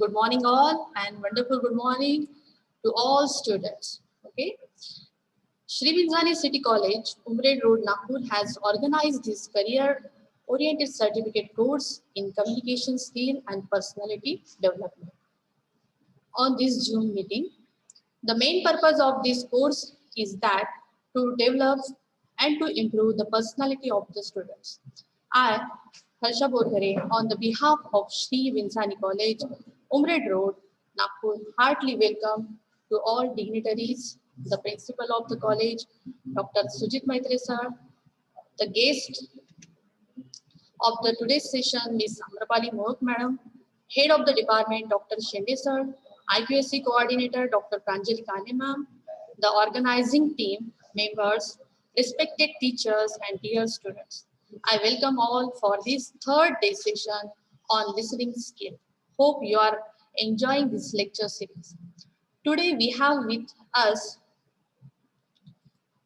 Good morning all and wonderful good morning to all students. Okay. Shri Vinzani City College, Umred Road, Nagpur has organized this career-oriented certificate course in communication skill and personality development. On this Zoom meeting, the main purpose of this course is that to develop and to improve the personality of the students. I, Harsha Borgare, on the behalf of Shri Vinsani College, Umred Road, Nagpur, heartily welcome to all dignitaries, the principal of the college, Dr. Sujit Maitre sir, the guest of the today's session, Ms. Amrapali Mohak Madam, Head of the Department, Dr. Shende Sir, IQSC Coordinator, Dr. Pranjali Kane Ma'am, the organizing team members, respected teachers and dear students. I welcome all for this third day session on listening skill. Hope you are enjoying this lecture series. Today we have with us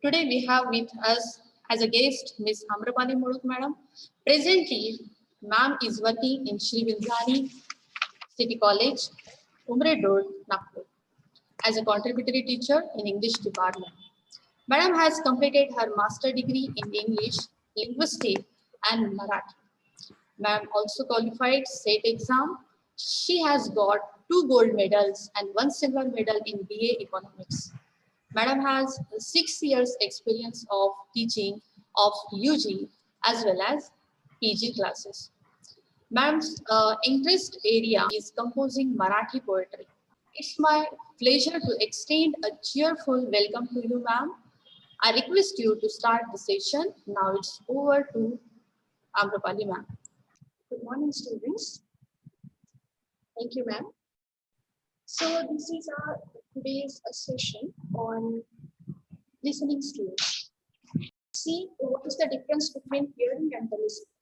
Today we have with us as a guest Ms. Amrapali Mohak Madam. Presently, Ma'am is working in Shri Vinzani City College, Umred Road, Nagpur, as a contributory teacher in English department. Madam has completed her master degree in English, Linguistics and Marathi. Ma'am also qualified SET exam. She has got 2 gold medals and 1 silver medal in BA Economics. Madam has 6 years experience of teaching of UG as well as PG classes. Madam's interest area is composing Marathi poetry. It's my pleasure to extend a cheerful welcome to you, ma'am. I request you to start the session. Now it's over to Amrapali, ma'am. Good morning, students. Thank you, ma'am. So this is our today's session on listening skills. See what is the difference between hearing and the listening.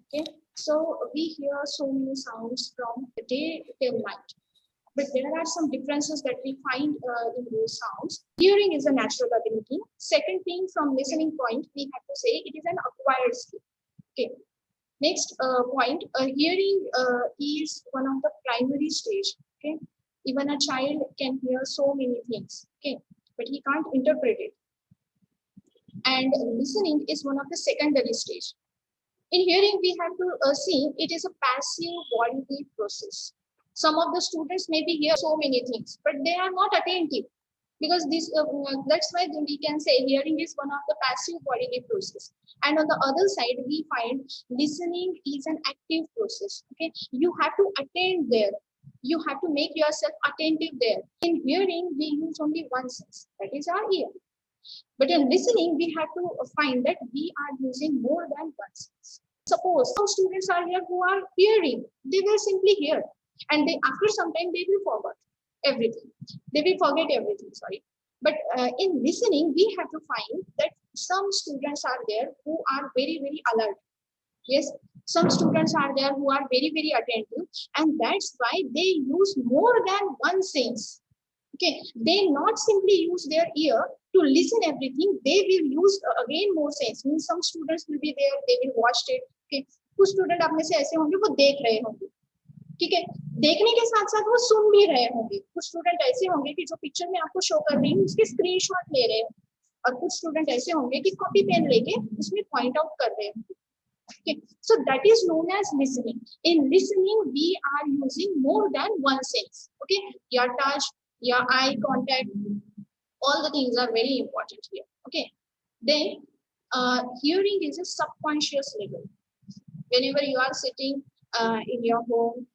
Okay, so we hear so many sounds from the day till night, but there are some differences that we find in those sounds. Hearing is a natural ability. Second thing, from listening point, we have to say it is an acquired skill. Okay. Next point, hearing is one of the primary stage. Okay, even a child can hear so many things. Okay, but he can't interpret it. And listening is one of the secondary stage. In hearing, we have to see it is a passive bodily process. Some of the students maybe hear so many things, but they are not attentive. Because this that's why we can say hearing is one of the passive bodily process, and on the other side we find listening is an active process. Okay, you have to attend there, you have to make yourself attentive there. In hearing we use only one sense, that is our ear, but in listening we have to find that we are using more than one sense. Suppose some students are here who are hearing, they will simply hear, and they after some time they will forget everything. They will forget everything, sorry. But in listening, we have to find that some students are there who are very, very alert. Yes, some students are there who are very, very attentive, and that's why they use more than one sense. Okay, they not simply use their ear to listen everything, they will use again more sense. Means some students will be there, they will watch it. Okay, कुछ student आप में से ऐसे होंगे वो देख रहे होंगे, ठीक है, देखने के साथ साथ वो सुन भी रहे होंगे. कुछ स्टूडेंट ऐसे होंगे कि जो पिक्चर में आपको शो कर रही हूँ उसके स्क्रीनशॉट ले रहे हैं, और कुछ स्टूडेंट ऐसे होंगे कि कॉपी पेन लेके उसमें पॉइंट आउट कर रहे होंगे. Okay, so that is known as listening. In listening, we are using more than one sense. Okay, your touch, your eye contact, all the things are very important here. Okay, then hearing is a subconscious level. Whenever you are sitting in your home,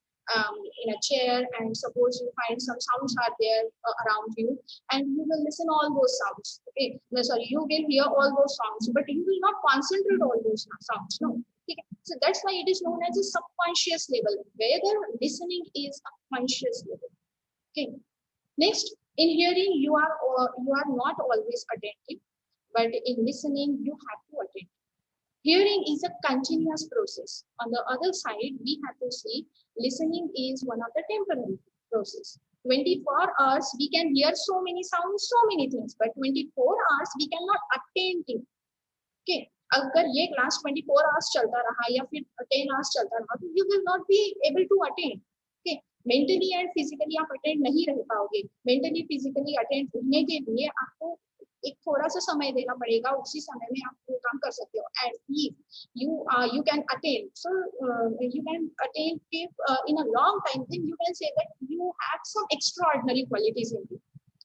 in a chair, and suppose you find some sounds are there around you, and you will listen all those sounds. Okay, no, sorry, you will hear all those sounds, but you will not concentrate all those sounds. No. Okay. So that's why it is known as a subconscious level, whether listening is a conscious level. Okay. Next, in hearing, you are not always attentive, but in listening, you have to attend. Hearing is a continuous process. On the other side, we have to see listening is one of the temporary process. 24 hours, we can hear so many sounds, so many things, but 24 hours, we cannot attend to. Okay. अगर ये class 24 hours चलता रहा या फिर 10 hours चलता रहा, तो you will not be able to attend. Okay. Mentally and physically आप अटेंड नहीं रह पाओगे। मेंटली फिजिकली अटेंड होने के लिए आपको एक थोड़ा सा समय देना पड़ेगा, उसी समय में आप वो काम कर सकते हो। And if you can attain, so you can attain in a long time, then you can say that you have some extraordinary qualities in you।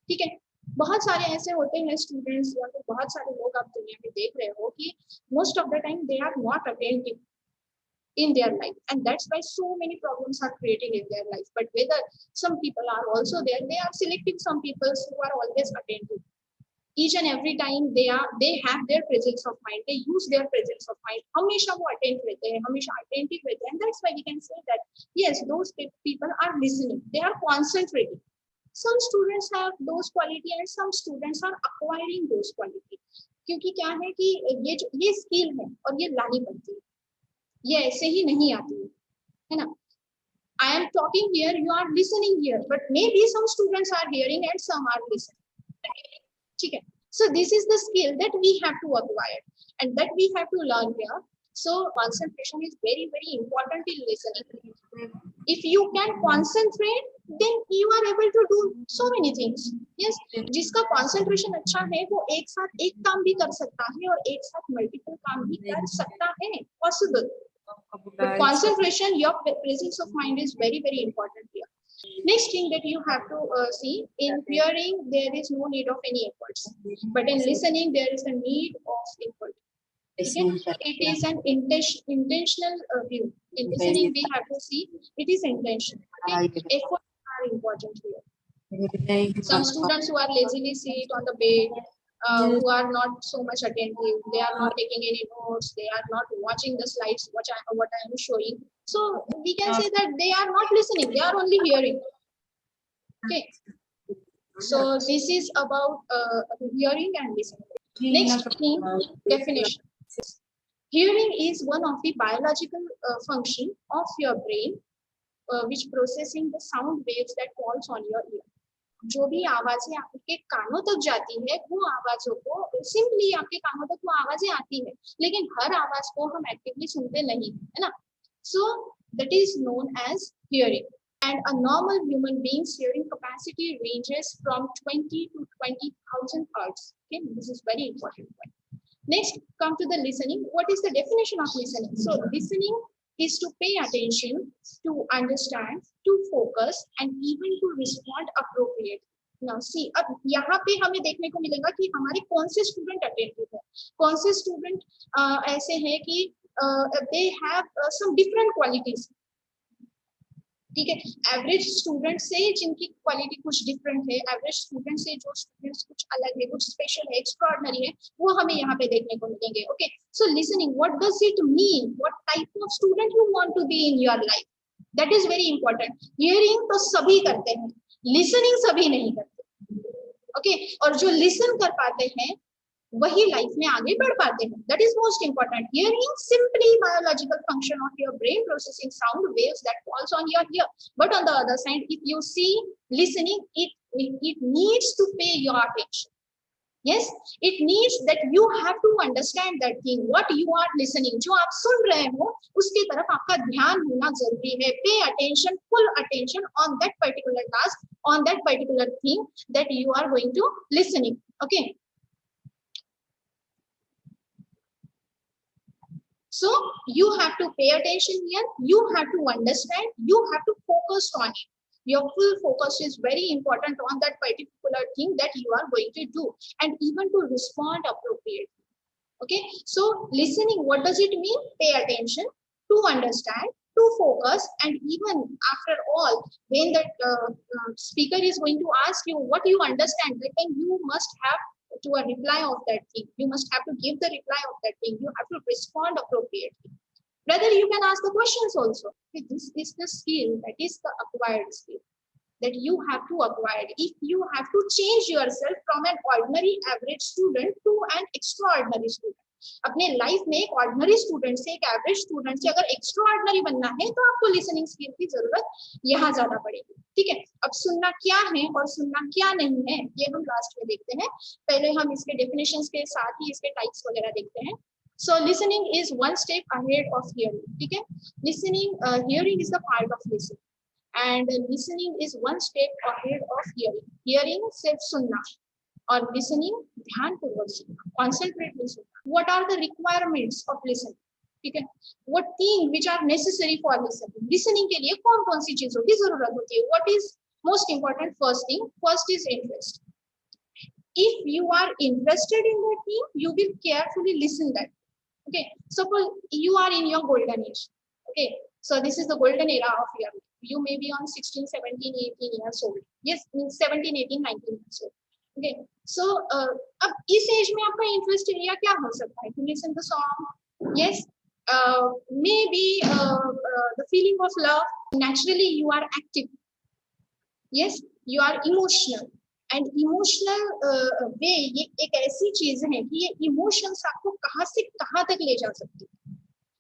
ठीक है, बहुत सारे ऐसे होते हैं स्टूडेंट्स या तो बहुत सारे लोग आप दुनिया में देख रहे हो कि most of the time they are not attentive in their life, and that's why so many problems are created in their life। But whether some people are also there, they are selecting some people who are always attentive each and every time, they have their presence of mind, they use their presence of mind, हमेशा वो attend रहते हैं, हमेशा attentive रहते हैं, and that's why we can say that yes, those people are listening, they are concentrating। some students have those quality and some students are acquiring those quality, क्योंकि क्या है कि ये स्किल है और ये लानी पड़ती है, ये ऐसे ही नहीं आती है ना। I am talking here, you are listening here, but maybe some students are hearing and some are listening। ठीक है, so this is the skill that we have to acquire and that we have to learn here। So concentration is very very important in listening। If you can concentrate, then you are able to do so many things। yes, जिसका concentration अच्छा है वो एक साथ एक काम भी कर सकता है और एक साथ multiple काम भी कर सकता है, possible। But concentration, your presence of mind is very very important here। Next thing that you have to see, in hearing there is no need of any efforts, but in listening there is a need of effort। It is an intentional view। In listening we have to see it is intention। Efforts are important here। Some students who are lazily sit on the bed, who are not so much attentive, they are not taking any notes, they are not watching the slides what I am showing, so we can say that they are not listening, they are only hearing। okay, so this is about hearing and listening। next thing, definition। hearing is one of the biological function of your brain, which processing the sound waves that falls on your ear। जो भी आवाजें आपके कानों तक जाती है वो आवाजों को सिंपली आपके कानों तक वो आवाजें आती है, लेकिन हर आवाज को हम एक्टिवली सुनते नहीं है ना। So that is known as hearing. And a normal human beings hearing capacity ranges from 20 to 20,000 hertz। okay, this is very important point। next, come to the listening। what is the definition of listening? so listening is to pay attention, to understand, to focus and even to respond appropriately। now see, अब यहाँ पे हमें देखने को मिलेगा कि हमारे कौन से स्टूडेंट अटेंटिव है, कौन से स्टूडेंट ऐसे हैं कि they have some different qualities। ठीक है, एवरेज स्टूडेंट से जिनकी क्वालिटी कुछ डिफरेंट है, एवरेज स्टूडेंट से जो स्टूडेंट्स कुछ अलग है, कुछ स्पेशल है, एक्स्ट्राऑर्डिनरी है, वो हमें यहाँ पे देखने को मिलेंगे। Okay, so listening, what does it mean, what type of student you want to be in your life, that is very important. Hearing तो सभी करते हैं, लिसनिंग सभी नहीं करते। ओके, और जो लिसन कर पाते हैं वही लाइफ में आगे बढ़ पाते हैं, that is most important. Hearing simply biological function of your brain processing sound waves that falls on your ear, but on the other side if you see listening, it needs to pay your attention। yes, it needs that you have to understand that thing what you are listening, जो आप सुन रहे हो उसकी तरफ आपका ध्यान होना जरूरी है। pay attention, full attention on that particular task, on that particular thing that you are going to listening। okay, so you have to pay attention here, you have to understand, you have to focus on it। your full focus is very important on that particular thing that you are going to do, and even to respond appropriately। okay, so listening, what does it mean? Pay attention, to understand, to focus, and even after all when the speaker is going to ask you what you understand, then you must have to a reply of that thing, you must have to give the reply of that thing, you have to respond appropriately। Rather, you can ask the questions also। this is the skill, that is the acquired skill that you have to acquire। if you have to change yourself from an ordinary average student to an extraordinary student, अपने life में एक ordinary student से, एक average student से अगर extraordinary बनना है तो आपको लिसनिंग स्किल की जरूरत यहाँ ज्यादा पड़ेगी। ठीक है, अब सुनना क्या है और सुनना क्या नहीं है ये हम लास्ट में देखते हैं, पहले हम इसके डेफिनेशंस के साथ ही इसके टाइप्स वगैरह देखते हैं। So listening is one step ahead of hearing. ठीक है, listening, hearing is the part of listening and listening is one step ahead of hearing. Hearing सिर्फ सुनना और listening ध्यानपूर्वक सुनना, concentrately सुनना. What are the requirements of listening? ठीक है, what thing which are necessary for listening? Listening के लिए कौन कौन सी चीजों की जरूरत होती है? What is most important? First is interest. If you are interested in that thing, you will carefully listen that. Okay, suppose you are in your golden age. Okay, so this is the golden era of your life. You may be on 16, 17, 18 years old. Yes, means 17, 18, 19 years old. Okay, so अब इस as में आपका interest area क्या हो सकता है? To listen the song. Yes, maybe the feeling of love. Naturally, you are active. Yes, you are emotional. And emotional वे ये एक ऐसी चीज है कि ये इमोशंस आपको कहाँ से कहाँ तक ले जा सकती है.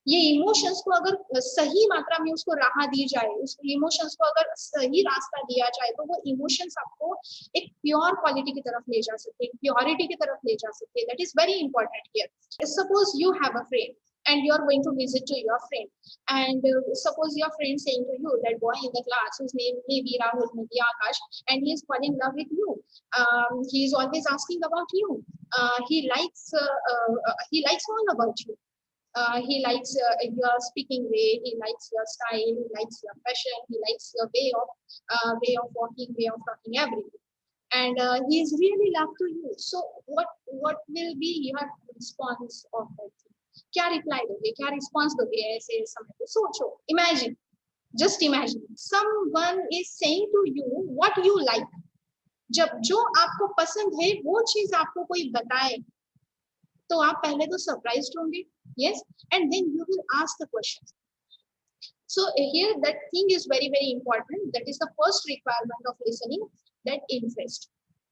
ये इमोशंस को अगर सही मात्रा में उसको राह दी जाए, उस इमोशंस को अगर सही रास्ता दिया जाए, तो वो इमोशंस आपको एक प्योर क्वालिटी की तरफ ले जा सकते हैं, प्योरिटी की तरफ ले जा सकते हैं. That is very important here. Suppose you have a friend and you are going to visit to your friend, and suppose your friend saying to you that boy in the class whose name may be Rahul, may be Akash, and he is falling in love with you. He is always asking about you. He likes all about you. He likes your speaking way, he likes your style, he likes your fashion, he likes your way of walking, way of talking, everything. And he is really love to you. So what will be your response of that thing? क्या reply दोगे, क्या response दोगे ऐसे समय पे? सोचो, imagine, just imagine someone is saying to you what you like. जब जो आपको पसंद है वो चीज आपको कोई बताए तो आप पहले तो सरप्राइज्ड होंगे. Yes, and then you will ask the question. So here that thing is very very important. That is the first requirement of listening, that interest.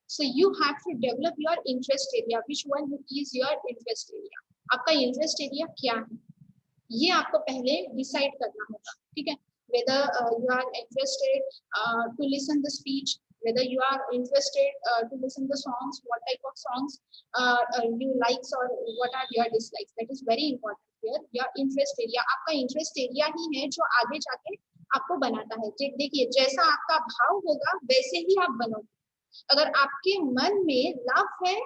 So you have to develop your interest area. Which one is your interest area? आपका interest area क्या है, ये आपको पहले decide करना होगा. ठीक है, whether you are interested to listen the speech, whether you are interested to listen the songs, what type of songs you likes or what are your dislikes. That is very important here. Your interest area, आपका interest area ही है जो आगे जाके आपको बनाता है. देखिए, जैसा आपका भाव होगा वैसे ही आप बनोगे. अगर आपके मन में लव है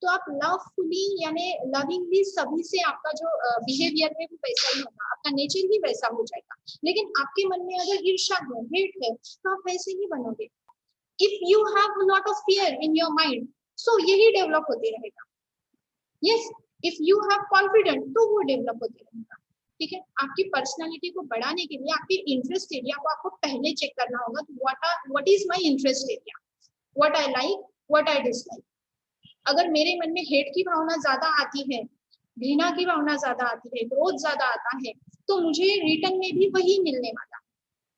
तो आप लवफुली यानी लविंगली सभी से आपका जो बिहेवियर है वो वैसा ही होगा, आपका नेचर भी वैसा हो जाएगा. लेकिन आपके मन में अगर ईर्ष्या है, हेट है, तो आप वैसे ही बनोगे. If you have lot of fear in your mind, so यही डेवलप होते रहेगा. Yes, if you have confident, तो वो डेवलप होते रहेगा. ठीक है, आपकी पर्सनालिटी को बढ़ाने के लिए आपके इंटरेस्ट एरिया को आपको पहले चेक करना होगा. What is my interest area, what I like, what I dislike. अगर मेरे मन में हेट की भावना ज्यादा आती है, घृणा की भावना ज्यादा आती है, क्रोध ज्यादा आता है, तो मुझे रिटर्न में भी वही मिलने वाला.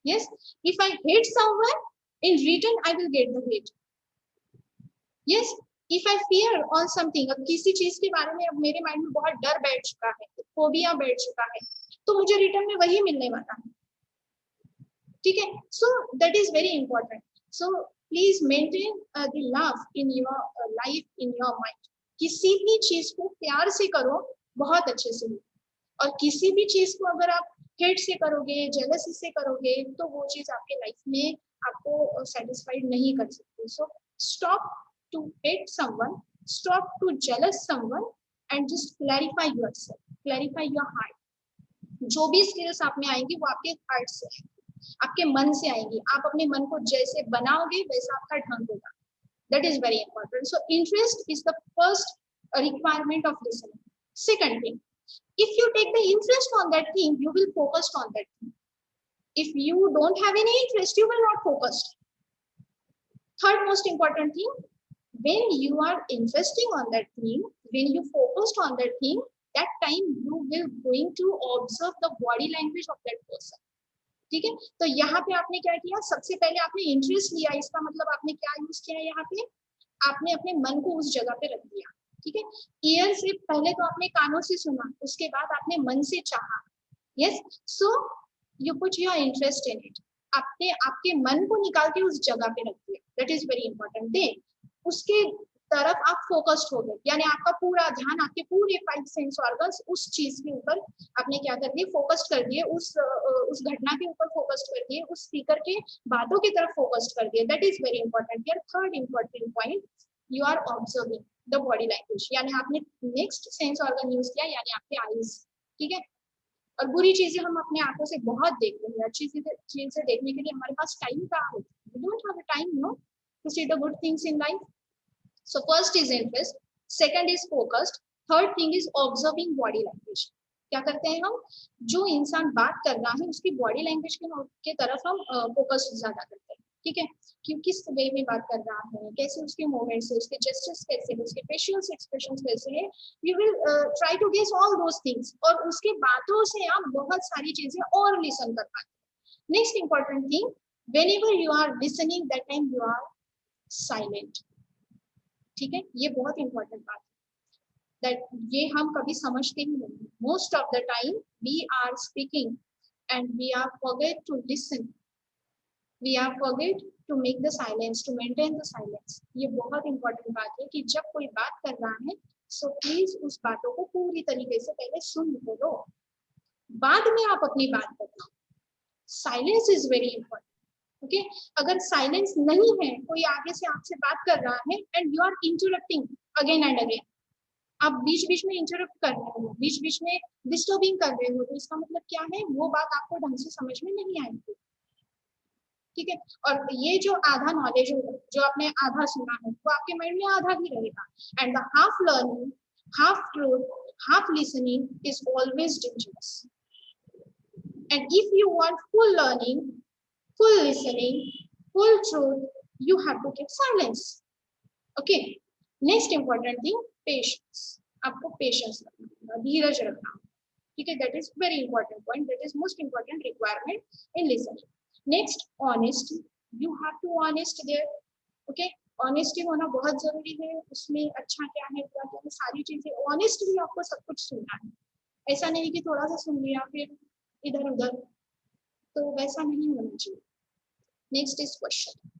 Yes, if I hate someone, in return I will get the hate. Yes, if I fear on something, अब किसी चीज के बारे में अब मेरे माइंड में बहुत डर बैठ चुका है, फोबिया बैठ चुका है, तो मुझे रिटर्न में वही मिलने वाला है. ठीक है, सो that is very important. So please maintain the love in your life, in your mind. किसी भी चीज को प्यार से करो, बहुत अच्छे से. और किसी भी चीज को अगर आप हेट से करोगे, जेलसी से करोगे, तो वो चीज आपके लाइफ में आपको सेटिस्फाइड नहीं कर सकती. So stop to hate someone, stop to jealous someone, and just clarify yourself, clarify your heart. जो भी स्किल्स आप में आएंगी वो आपके हार्ट से आएंगी, आपके मन से आएंगी. आप अपने मन को जैसे बनाओगे वैसा आपका ढंग होगा. That is very important. So interest is the first requirement of listening. Second thing, if you take the interest on that thing, you will focus on that thing. If you don't have any interest, you will not focus. Third most important thing, when you are interesting on that thing, when you focused on that thing, that time you will going to observe the body language of that person. ठीक है, तो यहाँ पे आपने क्या किया, सबसे पहले आपने इंटरेस्ट लिया. इसका मतलब आपने क्या यूज किया, यहाँ पे आपने अपने मन को उस जगह पे रख दिया. ठीक है, ईयर से पहले तो आपने कानों से सुना, उसके बाद आपने मन से चाहा. Yes, so you put your interest in it. आपने आपके मन को निकाल के उस जगह पे रख दिया. That is very important. Then उसके तरफ आप फोकस्ड हो गए, यानी आपका पूरा ध्यान, आपके पूरे 5 सेंस ऑर्गन्स उस चीज के ऊपर आपने क्या कर दिए, फोकस्ड कर दिए, उस घटना के ऊपर फोकस्ड कर दिए, उस स्पीकर के बातों की तरफ फोकस्ड कर दिए. That is very important. Here third important point, you are observing the body language, यानी आपने नेक्स्ट सेंस ऑर्गन यूज किया, यानी आपके आईज. ठीक है. और बुरी चीजें हम अपने आंखों से बहुत देखते हैं, अच्छी चीजें देखने के लिए हमारे पास टाइम कहाँ होता है. We don't have a time, no, to see the good things in life. So first is interest, second is focused, third thing is observing body language. क्या करते हैं हम, जो इंसान बात कर रहा है उसकी बॉडी लैंग्वेज के तरफ हम फोकस ज्यादा करते हैं. ठीक है, कि किस वे में बात कर रहा है, कैसे उसके मूवमेंट्स है, उसके जेस्चर्स कैसे है, उसके फेशियल एक्सप्रेशंस कैसे है. You will try to guess all those things, और उसके बातों से आप बहुत सारी चीजें और लिसन कर पाते हैं. Next important thing, whenever you are listening that time you are silent. ठीक है, ये बहुत इंपॉर्टेंट बात है, दैट ये हम कभी समझते ही नहीं. Most of the time we are speaking and we are forget to listen, we are forget to make the silence, to maintain the silence. ये बहुत इंपॉर्टेंट बात है कि जब कोई बात कर रहा है सो प्लीज उस बातों को पूरी तरीके से पहले सुन लो, बाद में आप अपनी बात बताओ. Silence is very important. Okay, अगर साइलेंस नहीं है, कोई आगे से आपसे बात कर रहा है and you are interrupting again and again, आप बीच बीच में इंटरप्ट कर रहे हो, बीच बीच में डिस्टर्बिंग कर रहे हो, तो इसका मतलब क्या है, वो बात आपको ढंग से समझ में नहीं आएगी. ठीक है, और ये जो आधा नॉलेज जो आपने आधा सुना है वो आपके माइंड में आधा ही रहेगा. And the half learning, half truth, half listening is always dangerous. And if you want full learning, full listening, full truth, you have to keep silence. Okay. Next important thing, patience. आपको patience रखना, धीरज रखना. ठीक है, that is very important point. That is most important requirement in listening. Next, honesty. You have to honest there. Okay. Honesty होना बहुत जरूरी है. उसमें अच्छा क्या है, बुरा क्या है, सारी चीजें honestly आपको सब कुछ सुनना है. ऐसा नहीं कि थोड़ा सा सुन लिया फिर इधर उधर, तो वैसा नहीं होना चाहिए. Next is question.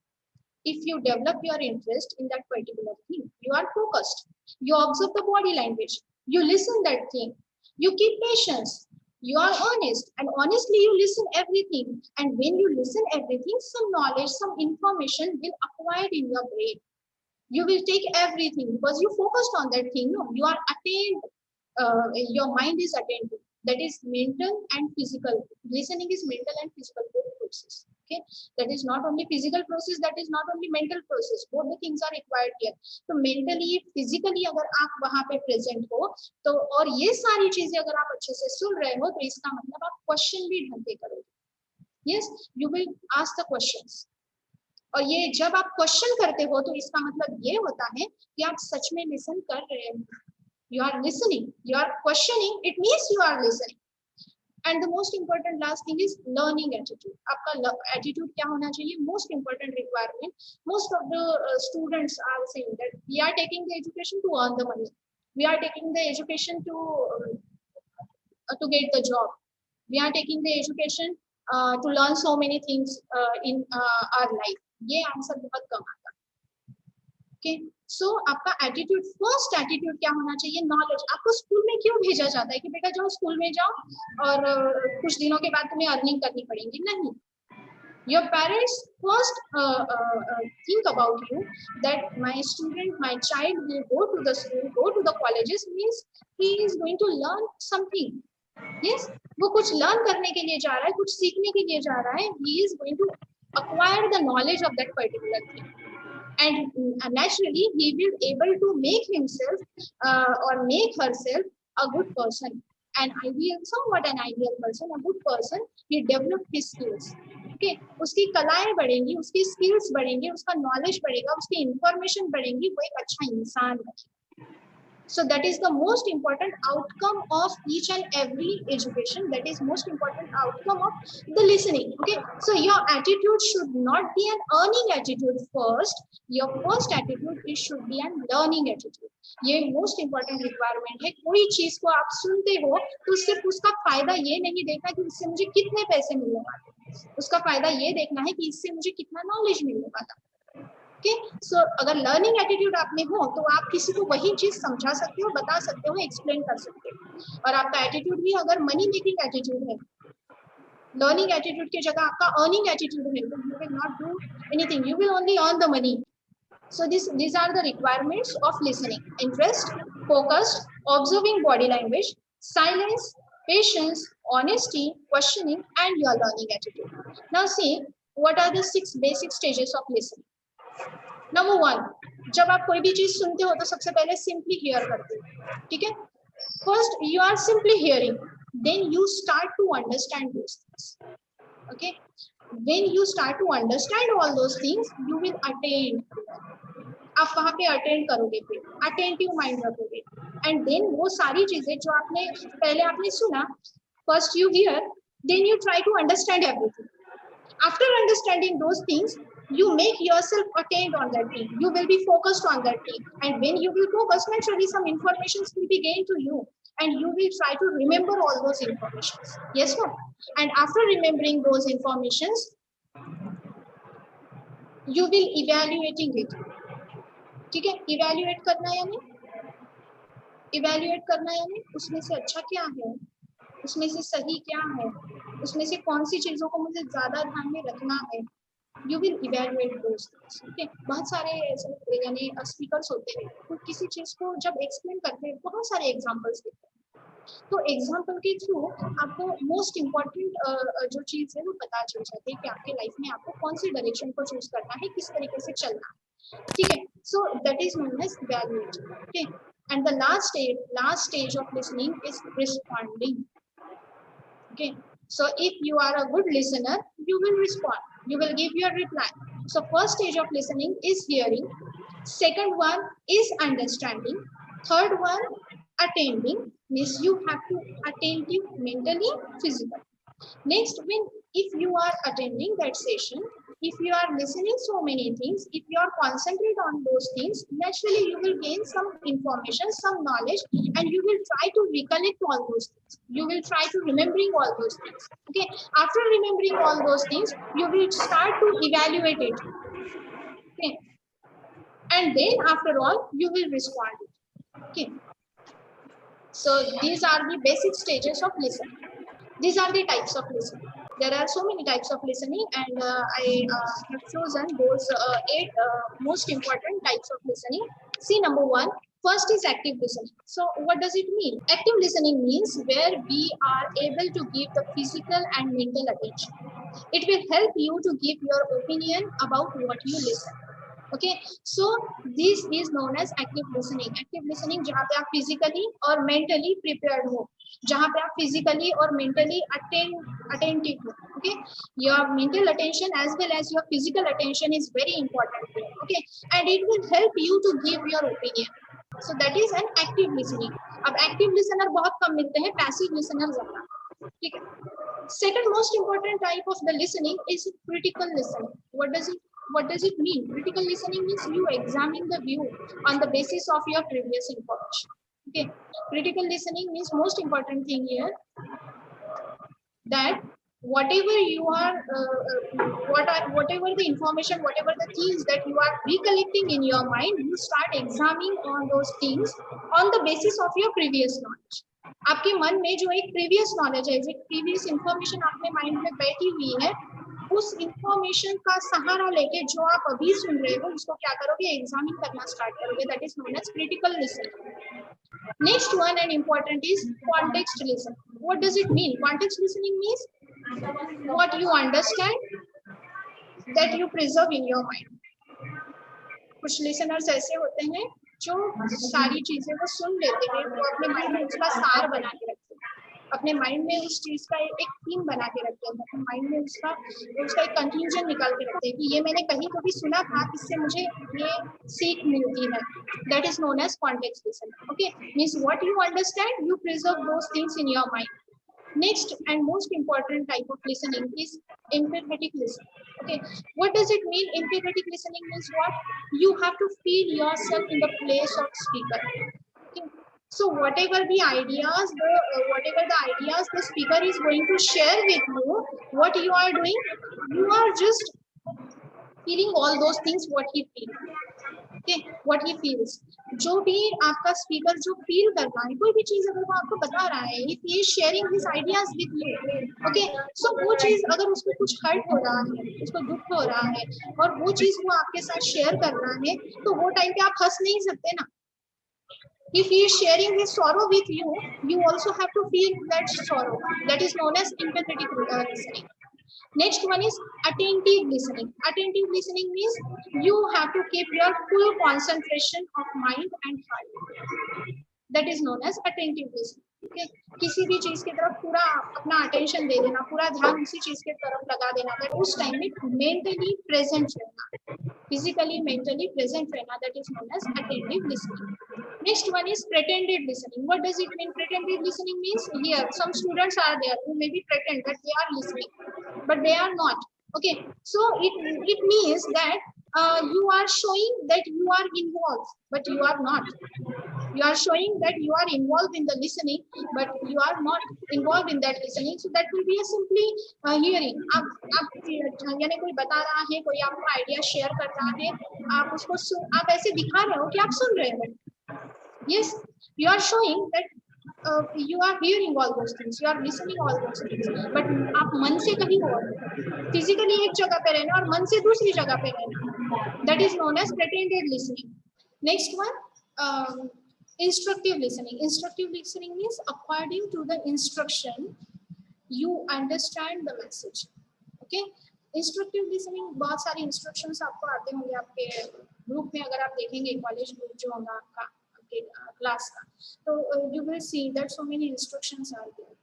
If you develop your interest in that particular thing, you are focused. You observe the body language. You listen that thing. You keep patience. You are honest, and honestly you listen everything. And when you listen everything, some knowledge, some information will acquired in your brain. You will take everything because you focused on that thing. No, you are attained. Your mind is attained. That is mental and physical. Listening is mental and physical both process. Okay, that is not only physical process, that is not only mental process. Both the things are required here. So mentally, physically अगर आप वहाँ पे present हो, तो और ये सारी चीजें अगर आप अच्छे से सुन रहे हो, तो इसका मतलब आप क्वेश्चन भी ढंग से करोगे. Yes, you will ask the questions. और ये जब आप क्वेश्चन करते हो, तो इसका मतलब ये होता है कि आप सच में लिसन कर रहे हो. You are listening, you are questioning, it means you are listening. And the most important last thing is learning attitude. आपका attitude क्या होना चाहिए? Most important requirement. Most of the students are saying that we are taking the education to earn the money. We are taking the education to get the job. We are taking the education to learn so many things in our life. ये answer बहुत कम आता है. Okay, so आपका attitude, first attitude क्या होना चाहिए? Knowledge. आपको school में क्यों भेजा जाता है कि बेटा जाओ स्कूल में जाओ और कुछ दिनों के बाद तुम्हें अर्निंग करनी पड़ेगी? नहीं. Your parents first think about you that my student, my child will go to the school, go to the colleges, means he is going to learn something. Yes, वो कुछ लर्न करने के लिए जा रहा है, कुछ सीखने के लिए जा रहा है. He is going to acquire the knowledge of that particular thing. And naturally he will able to make himself or make herself a good person, an ideal, somewhat an ideal person, a good person. He develop his skills. Okay, उसकी कलाएं बढ़ेंगी, उसकी skills बढ़ेंगी, उसका knowledge बढ़ेगा, उसकी information बढ़ेंगी, वो एक अच्छा इंसान बनेगा. So that is the most important outcome of each and every education. That is most important outcome of the listening. Okay, so your attitude should not be an earning attitude first. Your first attitude it should be an learning attitude. ये most important requirement है. कोई चीज को आप सुनते हो तो सिर्फ उसका फायदा ये नहीं देखना कि इससे मुझे कितने पैसे मिलने वाले, उसका फायदा ये देखना है कि इससे मुझे कितना नॉलेज मिलने वाला. ओके, सो अगर लर्निंग एटीट्यूड आप में हो तो आप किसी को वही चीज समझा सकते हो, बता सकते हो, एक्सप्लेन कर सकते हो। और आपका एटीट्यूड भी अगर मनी मेकिंग एटीट्यूड है, लर्निंग एटीट्यूड की जगह आपका अर्निंग एटीट्यूड है, तो you will not do anything, you will only earn the money. So these are the requirements of listening: interest, focused, observing body language, silence, patience, honesty, questioning, and your learning attitude. Now see, what are the 6 basic stages of listening? Number 1, जब आप कोई भी चीज सुनते हो तो सबसे पहले simply hear करते हो, ठीक है? First you are simply hearing, then you start to understand those things. Okay, when you start to understand all those things, you will attain, आप वहां पे अटेंड करोगे, फिर अटेंटिव माइंड रखोगे, एंड देन वो सारी चीजें जो आपने पहले आपने सुना, first you hear, then you try to understand everything. After understanding those things, you make yourself attained on that thing, you will be focused on that thing, and when you will focus, naturally some information will be gained to you, and you will try to remember all those informations. Yes, no? And after remembering those informations, you will evaluating it. ठीक है, evaluate करना यानी उसमें से अच्छा क्या है, उसमें से सही क्या है, उसमें से कौन सी चीजों को मुझे ज्यादा ध्यान में रखना है. You will evaluate those things. ठीक है, बहुत सारे ऐसे यानी स्पीकर्स होते हैं, तो किसी चीज को जब एक्सप्लेन करते हैं बहुत सारे एग्जांपल्स देते हैं, तो एग्जांपल के थ्रू आपको मोस्ट इम्पोर्टेंट जो चीज है वो पता चल जाती है कि आपके लाइफ में आपको कौन सी डायरेक्शन को चूज करना है, किस तरीके से चलना है. ठीक है, so that is known as evaluation. Okay, and the last stage of listening is responding. Okay, so if you are a good listener, you will respond, you will give your reply. So first stage of listening is hearing, second one is understanding, third one attending, means you have to attentive mentally, physically. Next, if you are attending that session, if you are listening so many things, if you are concentrate on those things, naturally you will gain some information, some knowledge, and you will try to recollect all those things. You will try to remembering all those things. Okay, after remembering all those things, you will start to evaluate it. Okay, and then after all, you will respond. Okay, so these are the basic stages of listening. These are the types of listening. There are so many types of listening, and I have chosen those 8 most important types of listening. See, number 1, first is active listening. So what does it mean? Active listening means where we are able to give the physical and mental attention. It will help you to give your opinion about what you listen. Okay, so this is known as active listening. Active listening जहाँ पे आप physically और mentally prepared हो, जहाँ पे आप physically और mentally attentive हो. Okay, your mental attention as well as your physical attention is very important. Okay, and it will help you to give your opinion. So that is an active listening. अब active listener बहुत कम मिलते हैं, passive listener ज़्यादा. ठीक है. Second most important type of the listening is critical listening. What does it mean? Critical listening means you examine the view on the basis of your previous information. Okay, critical listening means most important thing here that whatever you are whatever the information, whatever the things that you are recollecting in your mind, you start examining on those things on the basis of your previous knowledge. आपके मन में जो एक previous knowledge है, जो previous information आपके mind में बैठी हुई है, उस इंफॉर्मेशन का सहारा लेके जो आप अभी सुन रहे हो उसको क्या करोगे, एग्जामिन करना स्टार्ट करोगे. That is known as critical listening. Next one and important is context listening. What does it mean? Context listening means what you understand that you preserve in your mind. कुछ listeners ऐसे होते हैं जो सारी चीजें वो सुन लेते हैं, वो अपने माइंड में उसका सार बना के रखते हैं, अपने माइंड में उस चीज का एक थीम बना के रखते हैं, अपने माइंड में उसका एक कंक्लूजन निकाल के रखते हैं कि ये मैंने कहीं तो भी सुना था, इससे मुझे ये सीख मिलती है. That is known as context listening. Okay, means what you understand, you preserve those things in your mind. Next and most important type of listening is empathetic listening. Okay, what does it mean? Empathetic listening means what? You have to feel yourself in the place of speaker. Okay, so whatever the ideas the speaker is going to share with you, what you are doing, you are just feeling all those things what he feels. Okay, what he feels. जो भी आपका speaker जो feel कर रहा है, कोई भी चीज अगर वो आपको बता रहा है, if he is sharing his ideas with you, okay, so वो चीज अगर उसको कुछ हर्ट हो रहा है, उसको दुख हो रहा है और वो चीज वो आपके साथ शेयर कर रहा है, तो वो टाइम पे आप हंस नहीं सकते ना. If he is sharing his sorrow with you, you also have to feel that sorrow. That is known as empathetic listening. Next one is attentive listening. Attentive listening means you have to keep your full concentration of mind and heart. That is known as attentive listening. Okay? किसी भी चीज की तरफ पूरा अपना attention दे देना, पूरा ध्यान उसी चीज के तरफ लगा देना, that उस टाइम में मेंटली प्रेजेंट रहना, physically mentally present रहना, that is known as attentive listening. Next one is pretended listening. What does it mean? Pretended listening means here some students are there who maybe pretend that they are listening, but they are not. Okay, so it means that you are showing that you are involved, but you are not. You are showing that you are involved in the listening, but you are not involved in that listening. So that will be a simply hearing. आप यानी कोई बता रहा है, कोई आपको idea share कर रहा है, आप उसको आप ऐसे दिखा रहे हो कि आप सुन रहे हो. Yes, you are showing that you are hearing all those things, you are listening all those things, but आप मन से कहीं और physically एक जगह पे रहना और मन से दूसरी जगह पे रहना. That is known as pretended listening. Next one, instructive listening. Instructive listening means according to the instruction you understand the message. Okay, instructive listening, बहुत सारे इंस्ट्रक्शंस आपको आते होंगे आपके ग्रुप में, अगर आप देखेंगे कॉलेज ग्रुप जो होगा आपका आपके क्लास का, तो you will see that so many instructions are there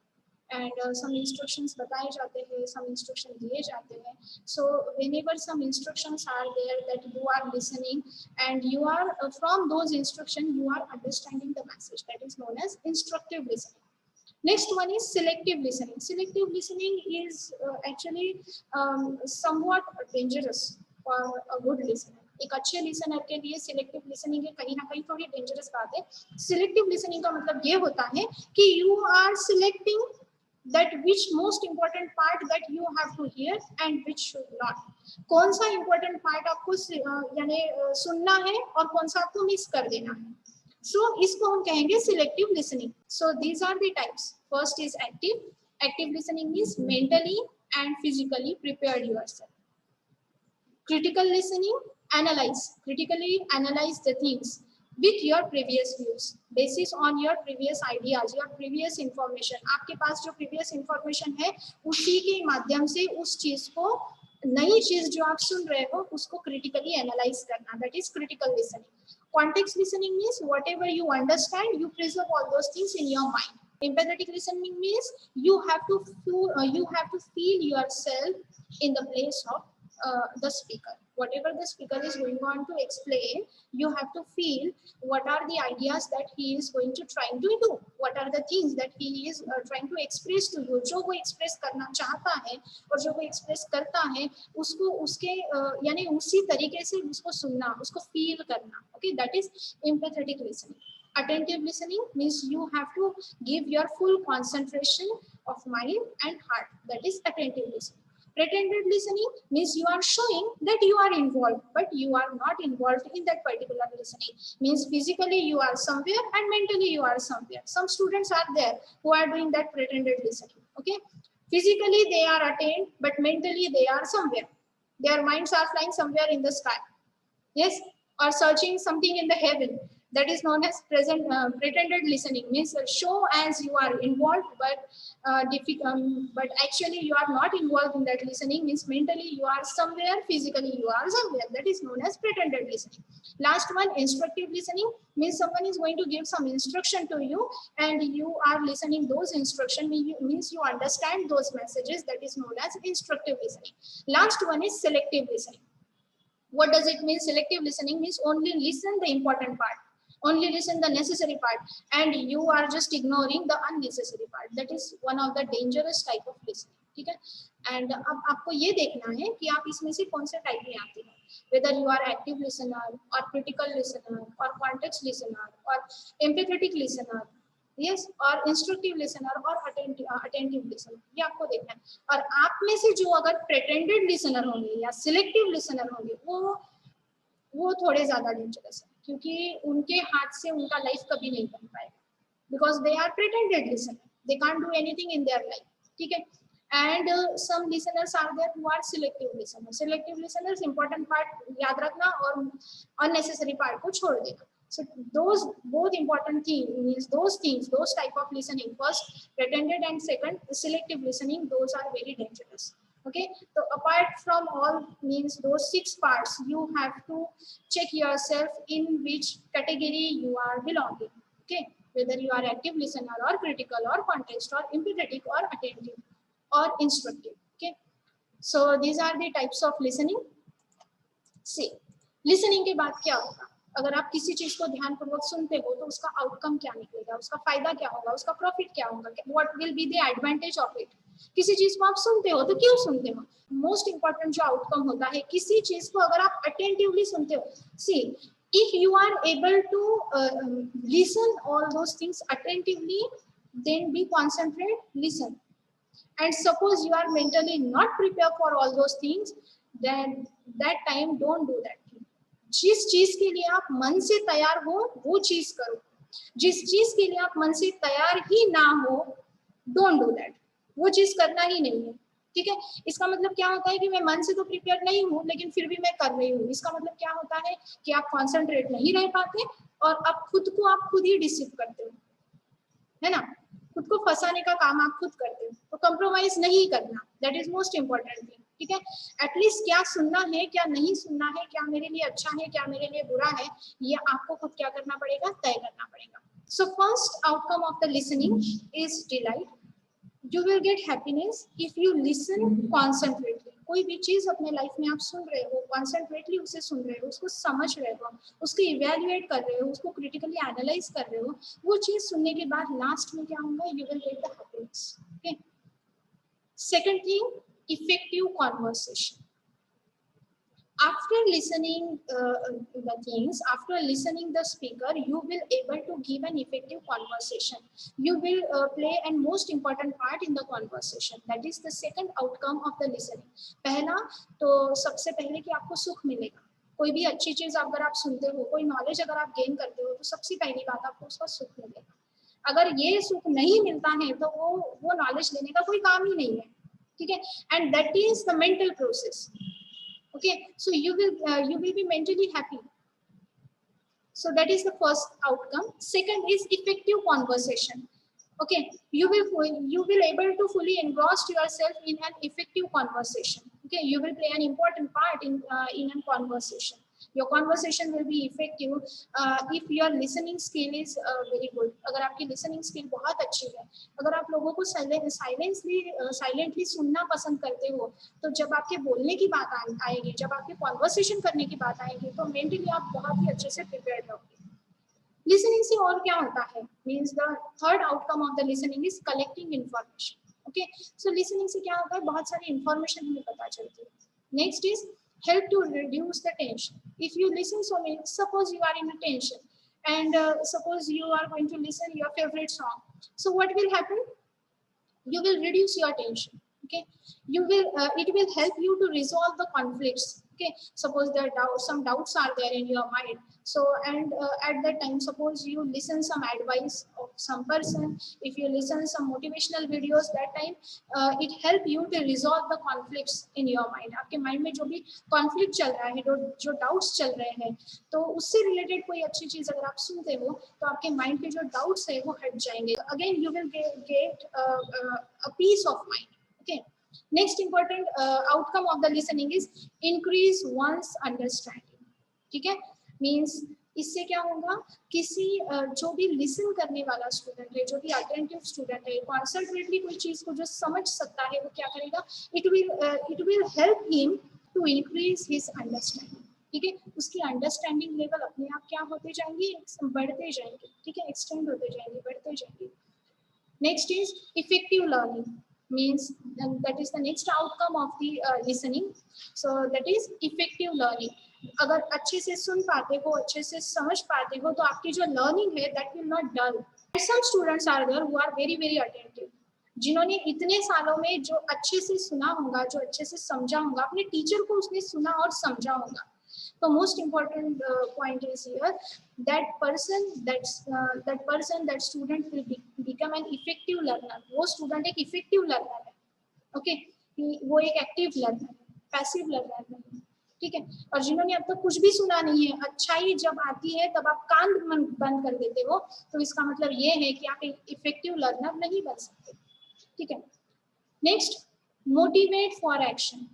and some instructions बताए जाते हैं, सम इंस्ट्रक्शन दिए जाते हैं. सो whenever some instructions are there that you are listening and you are from those instruction you are understanding the message, that is known as instructive listening. Next one is selective listening. Selective listening is actually somewhat dangerous for a good listener. एक अच्छे listener के लिए selective listening है कहीं ना कहीं थोड़ी dangerous बात है. सिलेक्टिव लिसनिंग का मतलब ये होता है कि you are selecting that which most important part that you have to hear and which should not. कौन सा important part आपको यानी सुनना है और कौन सा आपको मिस कर देना है. So इसको हम कहेंगे selective listening. So these are the types. First is active. Active listening means mentally and physically prepare yourself. Critical listening, analyze. Critically analyze the things with your previous views, basis on your previous ideas, your previous information. आपके पास जो previous information है उसी के माध्यम से उस चीज को, नई चीज जो आप सुन रहे हो उसको critically analyze करना, that is critical listening. Context listening means whatever you understand, you preserve all those things in your mind. Empathetic listening means you have to feel yourself in the place of the speaker. Whatever the speaker is going on to explain, you have to feel what are the ideas that he is going to trying to do, what are the things that he is trying to express to you. जो वो express करना चाहता है और जो वो express करता है उसको उसके यानी उसी तरीके से उसको सुनना, उसको feel करना. Okay, that is empathetic listening. Attentive listening means you have to give your full concentration of mind and heart, that is attentive listening. Pretended listening means you are showing that you are involved, but you are not involved in that particular listening. Means physically you are somewhere and mentally you are somewhere. Some students are there who are doing that pretended listening. Okay, physically they are attained, but mentally they are somewhere. Their minds are flying somewhere in the sky. Yes, or searching something in the heaven. That is known as pretended listening. Means show as you are involved, but actually you are not involved in that listening. Means mentally you are somewhere, physically you are somewhere. That is known as pretended listening. Last one, instructive listening means someone is going to give some instruction to you and you are listening those instruction, means you understand those messages. That is known as instructive listening. Last one is selective listening. What does it mean? Selective listening means only listen the important part, only listen the necessary part, and you are just ignoring the unnecessary part. That is one of the dangerous type of listening. ठीक है, and अब आपको ये देखना है कि आप इसमें से कौन से टाइप में आते हैं, whether you are active listener or critical listener or context listener or empathetic listener. Yes, और इंस्ट्रक्टिव लिसनर और अटेंटिव लिसनर, ये आपको देखना है। और आप में से जो अगर प्रिटेंडेड लिसनर होंगे या सिलेक्टिव लिसनर होंगे वो थोड़े ज्यादा डेंजरस है, क्योंकि उनके हाथ से उनका लाइफ कभी नहीं बन पाएगा, because they are pretended listener, they can't do anything in their life, ठीक है। And some listeners are there who are selective listener. Selective listeners important part याद रखना और अननेसेसरी पार्ट को छोड़ देना। So those both important things, those type of listening, first pretended and second selective listening, those are very dangerous. Okay, so apart from all means those 6 parts, you have to check yourself in which category you are belonging. Okay, whether you are active listener or critical or context or empathetic or attentive or instructive. Okay, so these are the types of listening. See, listening के बाद क्या होगा? अगर आप किसी चीज को ध्यानपूर्वक सुनते हो तो उसका आउटकम क्या निकलेगा, उसका फायदा क्या होगा, उसका प्रॉफिट क्या होगा, what will be the advantage of it. किसी चीज को आप सुनते हो तो क्यों सुनते हो? मोस्ट इंपॉर्टेंट जो आउटकम होता है किसी चीज को अगर आप अटेंटिवली सुनते हो, सी if you are able to listen all those things attentively, then be concentrate, listen. And suppose you are mentally not prepared for all those things, then that time don't do that thing. जिस चीज के लिए आप मन से तैयार हो वो चीज करो, जिस चीज के लिए आप मन से तैयार ही ना हो, डोंट डू दैट, वो चीज करना ही नहीं है, ठीक है। इसका मतलब क्या होता है कि मैं मन से तो प्रिपेयर नहीं हूँ लेकिन फिर भी मैं कर रही हूँ, इसका मतलब क्या होता है कि आप कॉन्सेंट्रेट नहीं रह पाते और आप खुद को आप खुद ही डिसीव करते हो, है ना, खुद को फंसाने का काम आप खुद करते हो। तो कंप्रोमाइज नहीं करना, that is most important thing, ठीक है। एटलीस्ट क्या सुनना है, क्या नहीं सुनना है, क्या मेरे लिए अच्छा है, क्या मेरे लिए बुरा है, ये आपको खुद क्या करना पड़ेगा, तय करना पड़ेगा। So first outcome of the listening is delight. You will get happiness if you listen concentrately. कोई भी चीज अपने लाइफ में आप सुन रहे हो, कॉन्सेंट्रेटली उसे सुन रहे हो, उसको समझ रहे हो, उसको इवेल्युएट कर रहे हो, उसको क्रिटिकली एनालाइज कर रहे हो, वो चीज सुनने के बाद लास्ट में क्या होगा, you will get the happiness. Okay, second thing, effective conversation. After listening the things, after listening the speaker, you will able to give an effective conversation. You will play a most important part in the conversation. That is the second outcome of the listening. पहला तो सबसे पहले कि आपको सुख मिलेगा। कोई भी अच्छी चीज अगर आप सुनते हो, कोई नॉलेज अगर आप गेन करते हो, तो सबसे पहली बात आपको उसका सुख मिलेगा। अगर ये सुख नहीं मिलता है तो वो नॉलेज लेने का कोई काम ही नहीं है, ठीक है। And that is the mental process. Okay, so you will be mentally happy. So that is the first outcome. Second is effective conversation. Okay, you will able to fully engross yourself in an effective conversation. Okay, you will play an important part in a conversation. Your conversation will be effective if your listening skill is very good. अगर आपकी listening skill बहुत अच्छी है, अगर आप लोगों को silently सुनना पसंद करते हो, तो जब आपके बोलने की बात आएगी, जब आपके conversation करने की बात आएगी, तो mentally आप बहुत ही अच्छे से prepared रहोगे। लिसनिंग से और क्या होता है, means the third outcome of the listening is collecting information. Okay, so listening से क्या होता है, बहुत सारी इन्फॉर्मेशन हमें पता चलती है। Next is help to reduce the tension. If you listen so many, suppose you are in a tension and suppose you are going to listen your favourite song, so what will happen, you will reduce your tension. Okay, you will it will help you to resolve the conflicts. Okay, suppose there are some doubts are there in your mind, so and at that time, suppose you listen some advice of some person, if you listen some motivational videos, that time it help you to resolve the conflicts in your mind. आपके mind में जो भी conflict चल रहा है, जो doubts चल रहे हैं, तो उससे related कोई अच्छी चीज अगर आप सुनते हो तो आपके mind के जो doubts है वो हट जाएंगे। Again you will get a peace of mind. Okay, next important outcome of the listening is increase one's understanding. ठीक है, means इससे क्या होगा, किसी जो भी लिसन करने वाला स्टूडेंट है, जो भी अटेंटिव स्टूडेंट है, कॉन्सेंट्रेटली कोई चीज को जो समझ सकता है, वो क्या करेगा, it will help him to increase his understanding. ठीक है, उसकी अंडरस्टैंडिंग लेवल अपने आप क्या होते जाएंगे, बढ़ते जाएंगे, ठीक है, एक्सटेंड होते जाएंगे, बढ़ते जाएंगे। Next is effective learning, means that is the next outcome of the listening. So that is effective learning. अगर अच्छे से सुन पाते हो, अच्छे से समझ पाते हो, तो आपकी जो लर्निंग है that will not dull. some students are there who are very very attentive, जिन्होंने इतने सालों में जो अच्छे से सुना होगा, जो अच्छे से समझा होगा, अपने टीचर को उसने सुना और समझा होगा. तो most important point is here that student will become an effective learner. वो स्टूडेंट एक इफेक्टिव लर्नर है. ओके, वो एक एक्टिव लर्नर है, पैसिव लर्नर नहीं. ठीक है. और जिन्होंने अब तक कुछ भी सुना नहीं है, अच्छाई जब आती है तब आप कान बंद कर देते हो, तो इसका मतलब ये है कि आप एक इफेक्टिव लर्नर नहीं बन सकते. ठीक है. Next, motivate for action.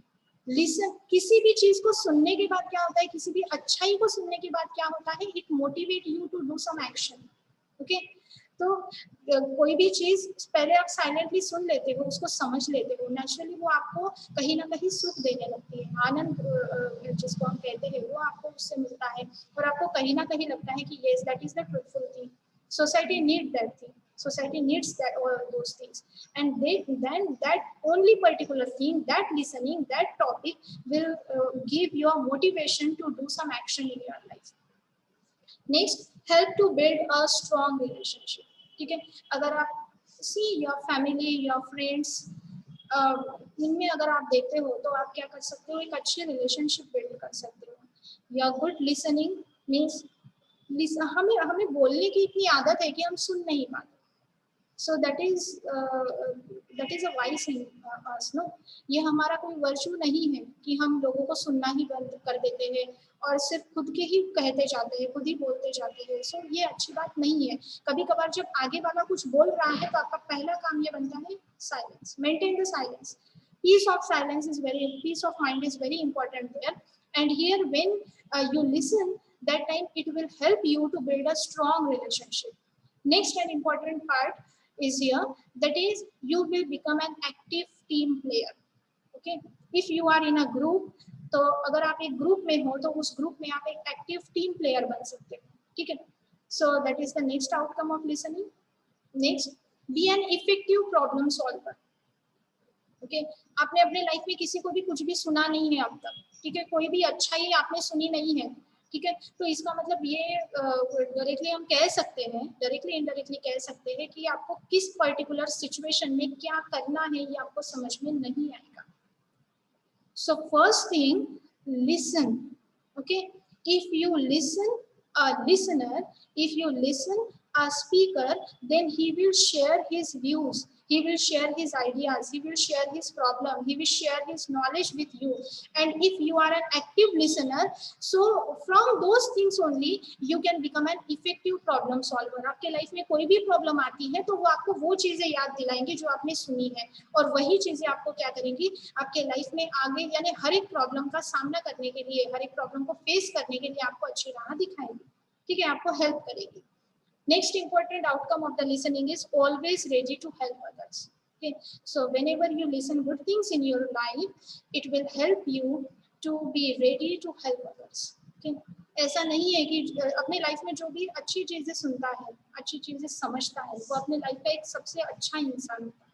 Listen, किसी भी चीज को सुनने के बाद क्या होता है, किसी भी अच्छाई को सुनने के बाद क्या होता है, it motivate you to do some action. Okay. तो कोई भी चीज पहले आप साइलेंटली सुन लेते हो, उसको समझ लेते हो, नेचुरली वो आपको कहीं ना कहीं सुख देने लगती है, आनंद जिसको हम कहते हैं वो आपको उससे मिलता है, और आपको कहीं ना कहीं लगता है कि yes that is the truthful thing. Society need that thing. Society needs that all those things, and then that only particular thing, that listening, that topic will give your motivation to do some action in your life. Next, help to build a strong relationship. ठीक है. अगर आप see your family, your friends, इनमें अगर आप देखते हो तो आप क्या कर सकते हो, एक अच्छे रिलेशनशिप बिल्ड कर सकते हो. या गुड लिसनिंग मीन्स हमें बोलने की इतनी आदत है कि हम सुन नहीं पाते. So that is a vice in us, no? ये हमारा कोई वर्चू नहीं है कि हम लोगों को सुनना ही बंद कर देते हैं और सिर्फ खुद के ही कहते जाते हैं, खुद ही बोलते जाते हैं. So ये अच्छी बात नहीं है. कभी कभार जब आगे वाला कुछ बोल रहा है तो आपका पहला काम ये बनता है silence. Maintain the silence. Peace of mind is very important there. And here when you listen, that time it will help you to build a strong relationship. Next and important part is here, that is you will become an active team player. Okay, if you are in a group, तो अगर आप एक group में हो तो उस group में आप एक एक्टिव टीम प्लेयर बन सकते हो. ठीक है. So that is the next outcome of listening. Next, be an effective problem solver. Okay, आपने अपने लाइफ में किसी को भी कुछ भी सुना नहीं है अब तक. ठीक है. कोई भी अच्छाई आपने सुनी नहीं है. ठीक है. तो इसका मतलब ये डायरेक्टली हम कह सकते हैं, डायरेक्टली इनडायरेक्टली कह सकते हैं कि आपको किस पर्टिकुलर सिचुएशन में क्या करना है ये आपको समझ में नहीं आएगा. So first thing, listen. Okay, if you listen a listener, if you listen a speaker, then he will share his views, he will share his ideas, he will share his problem, he will share his knowledge with you. And if you are an active listener, so from those things only you can become an effective problem solver. आपके life में कोई भी problem आती है तो वो आपको वो चीजें याद दिलाएंगी जो आपने सुनी है, और वही चीजें आपको क्या करेंगी, आपके लाइफ में आगे यानी हर एक प्रॉब्लम का सामना करने के लिए, हर एक प्रॉब्लम को फेस करने के लिए आपको अच्छी राह दिखाएंगी. ठीक है, आपको हेल्प करेगी. Next important outcome of the listening is always ready to help others. Okay, so whenever you listen good things in your life, it will help you to be ready to help others. Okay, ऐसा नहीं है कि अपने life में जो भी अच्छी चीजें सुनता है, अच्छी चीजें समझता है, वो अपने लाइफ का एक सबसे अच्छा इंसान होता है.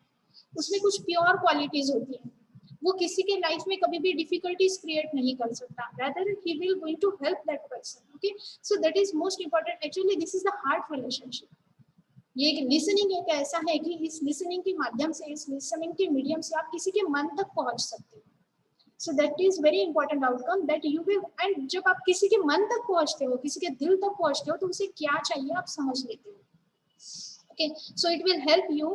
उसमें कुछ प्योर क्वालिटीज होती हैं. वो किसी के लाइफ में कभी भी डिफिकल्टीज क्रिएट नहीं कर सकता. rather he will going to help that person. Okay, so that is most important. Actually this is the heart relationship. ये लिसनिंग एक ऐसा है कि इस लिसनिंग के माध्यम से, इस लिसनिंग के मीडियम से आप किसी के मन तक पहुंच सकते हो. so that is very important outcome that you will, and जब आप किसी के मन तक पहुंचते हो, किसी के दिल तक पहुंचते हो, तो उसे क्या चाहिए आप समझ लेते हो. Okay, so it will help you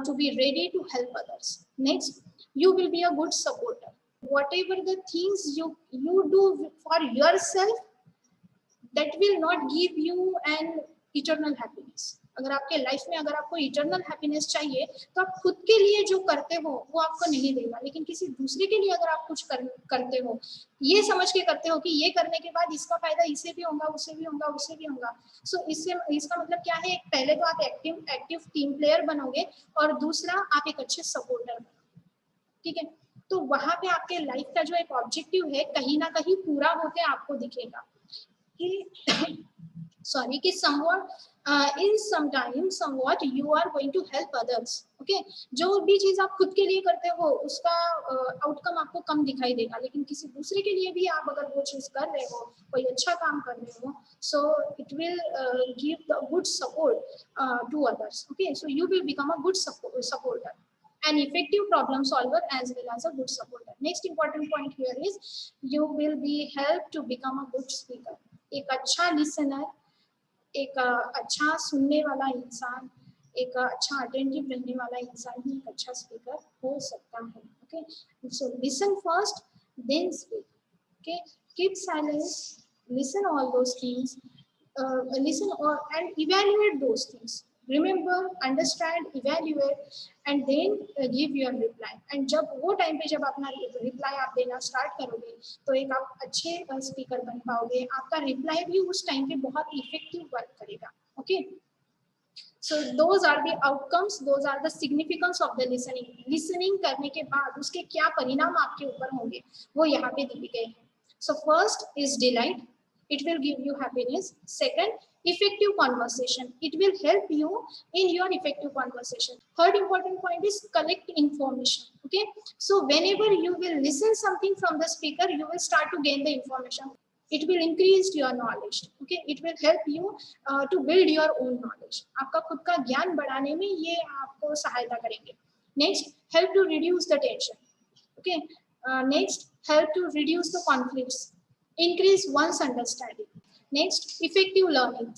to be ready to help others. Next, you will be a good supporter. Whatever the things you do for yourself, that will not give you an eternal happiness. अगर आपके life में अगर आपको eternal happiness चाहिए तो आप खुद के लिए जो करते हो वो आपको नहीं देगा, लेकिन किसी दूसरे के लिए अगर आप कुछ करते हो, ये समझ के करते हो कि ये करने के बाद इसका फायदा इसे भी होगा, उसे भी होगा, उसे भी होगा. सो इसका मतलब क्या है, पहले तो आप एक्टिव टीम प्लेयर बनोगे और दूसरा आप एक अच्छे सपोर्टर बनोगे. ठीक है. तो वहां पे आपके लाइफ का जो एक ऑब्जेक्टिव है कहीं ना कहीं पूरा होते आपको दिखेगा कि सॉरी कि somewhat in some time somewhat you are going to help others. Okay जो भी चीज आप खुद के लिए करते हो उसका आउटकम आपको कम दिखाई देगा, लेकिन किसी दूसरे के लिए भी आप अगर वो चीज कर रहे हो, कोई अच्छा काम कर रहे हो, so it will give the good support to others. Okay so you will become a good supporter, an effective problem solver as well as a good supporter. Next important point here is you will be helped to become a good speaker. एक अच्छा listener, एक अच्छा सुनने वाला इंसान, एक अच्छा attentive रहने वाला इंसान ही एक अच्छा स्पीकर हो सकता है. Okay so listen first then speak. Okay keep silence, listen all those things, listen and evaluate those things. Remember, understand, evaluate and then give your reply. And जब वो टाइम पे जब अपना रिप्लाई आप देना स्टार्ट करोगे तो एक आप अच्छे स्पीकर बन पाओगे. आपका रिप्लाई भी उस टाइम पे बहुत इफेक्टिव वर्क करेगा. Okay so those are the outcomes, those are the significance of the listening. Listening करने के बाद उसके क्या परिणाम आपके ऊपर होंगे वो यहाँ पे दिए गए हैं. So first is delight. It will give you happiness. Second, effective conversation. It will help you in your effective conversation. Third important point is collect information. Okay, so whenever you will listen something from the speaker, you will start to gain the information. It will increase your knowledge. Okay, it will help you to build your own knowledge. आपका खुद का ज्ञान बढ़ाने में ये आपको सहायता करेंगे. Next, help to reduce the tension. Okay, next, help to reduce the conflicts, increase one's understanding. Next, effective learning.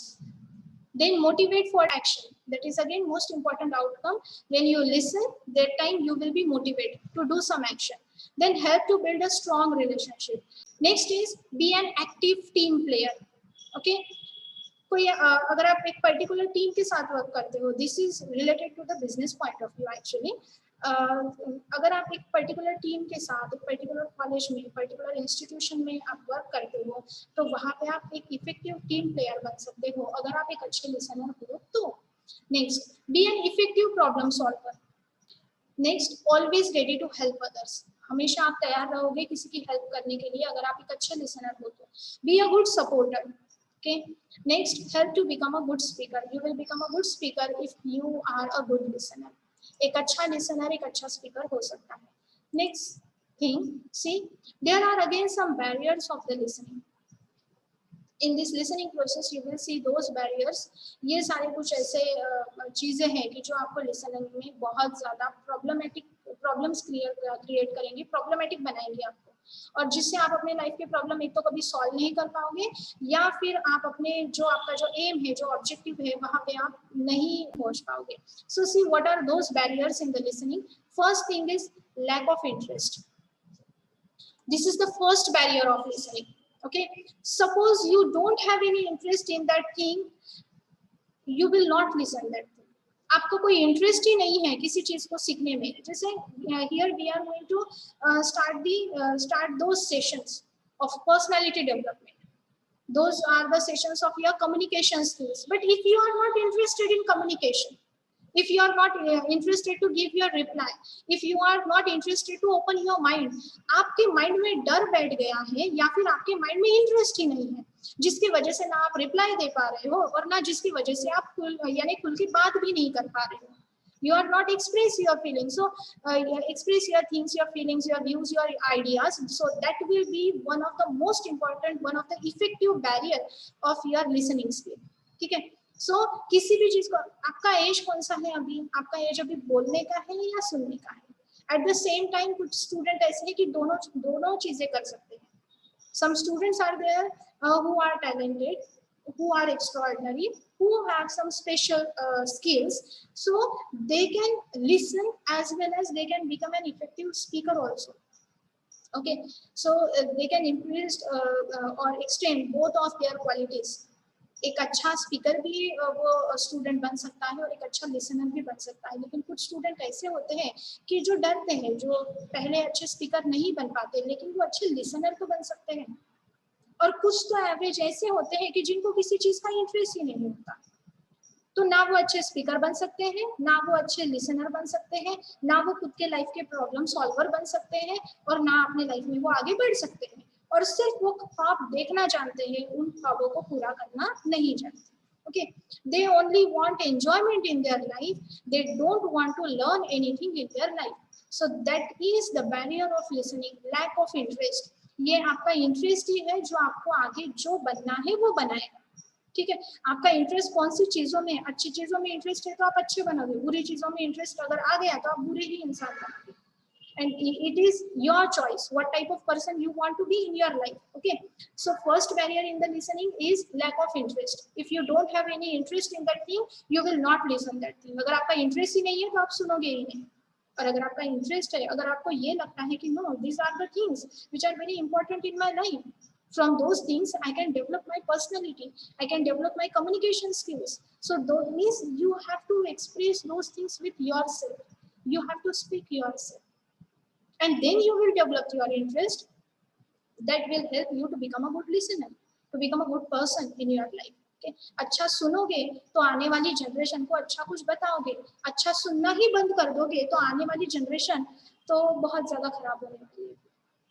Then motivate for action. That is again most important outcome. When you listen, that time you will be motivated to do some action. Then help to build a strong relationship. Next is be an active team player. Okay, कोई अगर आप एक particular team के साथ work करते हो, this is related to the business point of view actually. अगर आप एक पर्टिकुलर टीम के साथ एक पर्टिकुलर कॉलेज में पर्टिकुलर इंस्टीट्यूशन में आप वर्क करते हो तो वहाँ पे आप एक इफेक्टिव टीम प्लेयर बन सकते हो अगर आप एक अच्छे लिसनर हो तो. Next, be an effective problem solver. Next, always ready to help others. हमेशा आप तैयार रहोगे किसी की हेल्प करने के लिए अगर आप एक अच्छे लिसनर हो तो. Be a good supporter. Okay, next, help to become a good speaker. You will become a good speaker if you are a good listener. एक अच्छा listener एक अच्छा speaker हो सकता है. Next thing, see, there are again some barriers of the listening. In this listening process, you will see those barriers. ये सारे कुछ ऐसे चीजें हैं कि जो आपको listening में बहुत ज़्यादा problems create करेंगे, problematic बनाएंगे आपको, और जिससे आप अपने लाइफ के प्रॉब्लम एक तो कभी सॉल्व नहीं कर पाओगे या फिर आप अपने जो आपका जो एम है जो ऑब्जेक्टिव है वहां पे आप नहीं पहुंच पाओगे. So see what are those barriers in the listening. First thing is lack of interest. This is the first barrier of listening. Okay, suppose you don't have any interest in that thing, you will not listen that. आपको कोई interest ही नहीं है किसी चीज को सीखने में. जैसे here we are going to start those sessions of personality development. Those are the sessions of your communication skills. But if you are not interested in communication, if you are not interested to give your reply, if you are not interested to open your mind, आपके mind में डर बैठ गया है या फिर आपके mind में इंटरेस्ट ही नहीं है जिसकी वजह से ना आप रिप्लाई दे पा रहे हो और ना जिसकी वजह से आप खुल के बात भी नहीं कर पा रहे हो. You are not express your feelings, so express your things, your feelings, your views, your ideas. So that will be one of the most important, one of the effective barrier of your listening skill. ठीक है. So किसी भी चीज को, आपका as कौन सा है अभी, आपका एज अभी बोलने का है या सुनने का है. एट द सेम टाइम कुछ स्टूडेंट ऐसे हैं कि दोनों चीजें कर सकते हैं. Some students are there who are talented, who are extraordinary, who have some special skills, so they can listen as well as they can become an effective speaker also. Okay, so they can increase or extend both of their qualities. एक अच्छा speaker भी वो student बन सकता है और एक अच्छा लिसनर भी बन सकता है. लेकिन कुछ स्टूडेंट ऐसे होते हैं कि जो डरते हैं, जो पहले अच्छे स्पीकर नहीं बन पाते लेकिन वो अच्छे लिसनर तो बन सकते हैं. और कुछ तो एवरेज ऐसे होते हैं कि जिनको किसी चीज का इंटरेस्ट ही नहीं होता, तो ना वो अच्छे स्पीकर बन सकते हैं, ना वो अच्छे लिसनर बन सकते हैं, ना वो खुद के लाइफ के प्रॉब्लम सॉल्वर बन सकते हैं और ना अपने लाइफ में वो आगे बढ़ सकते हैं. और सिर्फ वो ख्वाब देखना जानते हैं, उन ख्वाबों को पूरा करना नहीं जानते. Okay, they only want enjoyment in their life, they don't want to learn anything in their life. So that is the barrier of listening, lack of interest. ये आपका इंटरेस्ट ही है जो आपको आगे जो बनना है वो बनाएगा, ठीक है। आपका इंटरेस्ट कौन सी चीजों में, अच्छी चीजों में इंटरेस्ट है तो आप अच्छे बनोगे, बुरी चीजों में इंटरेस्ट अगर आ गया तो आप बुरे ही इंसान बनोगे। And it is your choice what type of person you want to be in your life. Okay, so first barrier in the listening is lack of interest. If you don't have any interest in that thing, you will not listen that thing. अगर आपका interest ही नहीं है तो आप सुनोगे ही नहीं, और अगर आपका इंटरेस्ट है, अगर आपको ये लगता है कि no, these are the things which are very important in my life, from those things I can develop my personality, I can develop my communication skills. So those means you have to express those things with yourself, you have to speak yourself, and then you will develop your interest. That will help you to become a good listener, to become a good person in your life. Okay? अच्छा सुनोगे तो आने वाली generation को अच्छा कुछ बताओगे, अच्छा सुनना ही बंद कर दोगे तो आने वाली जनरेशन तो बहुत ज्यादा खराब होने वाली है.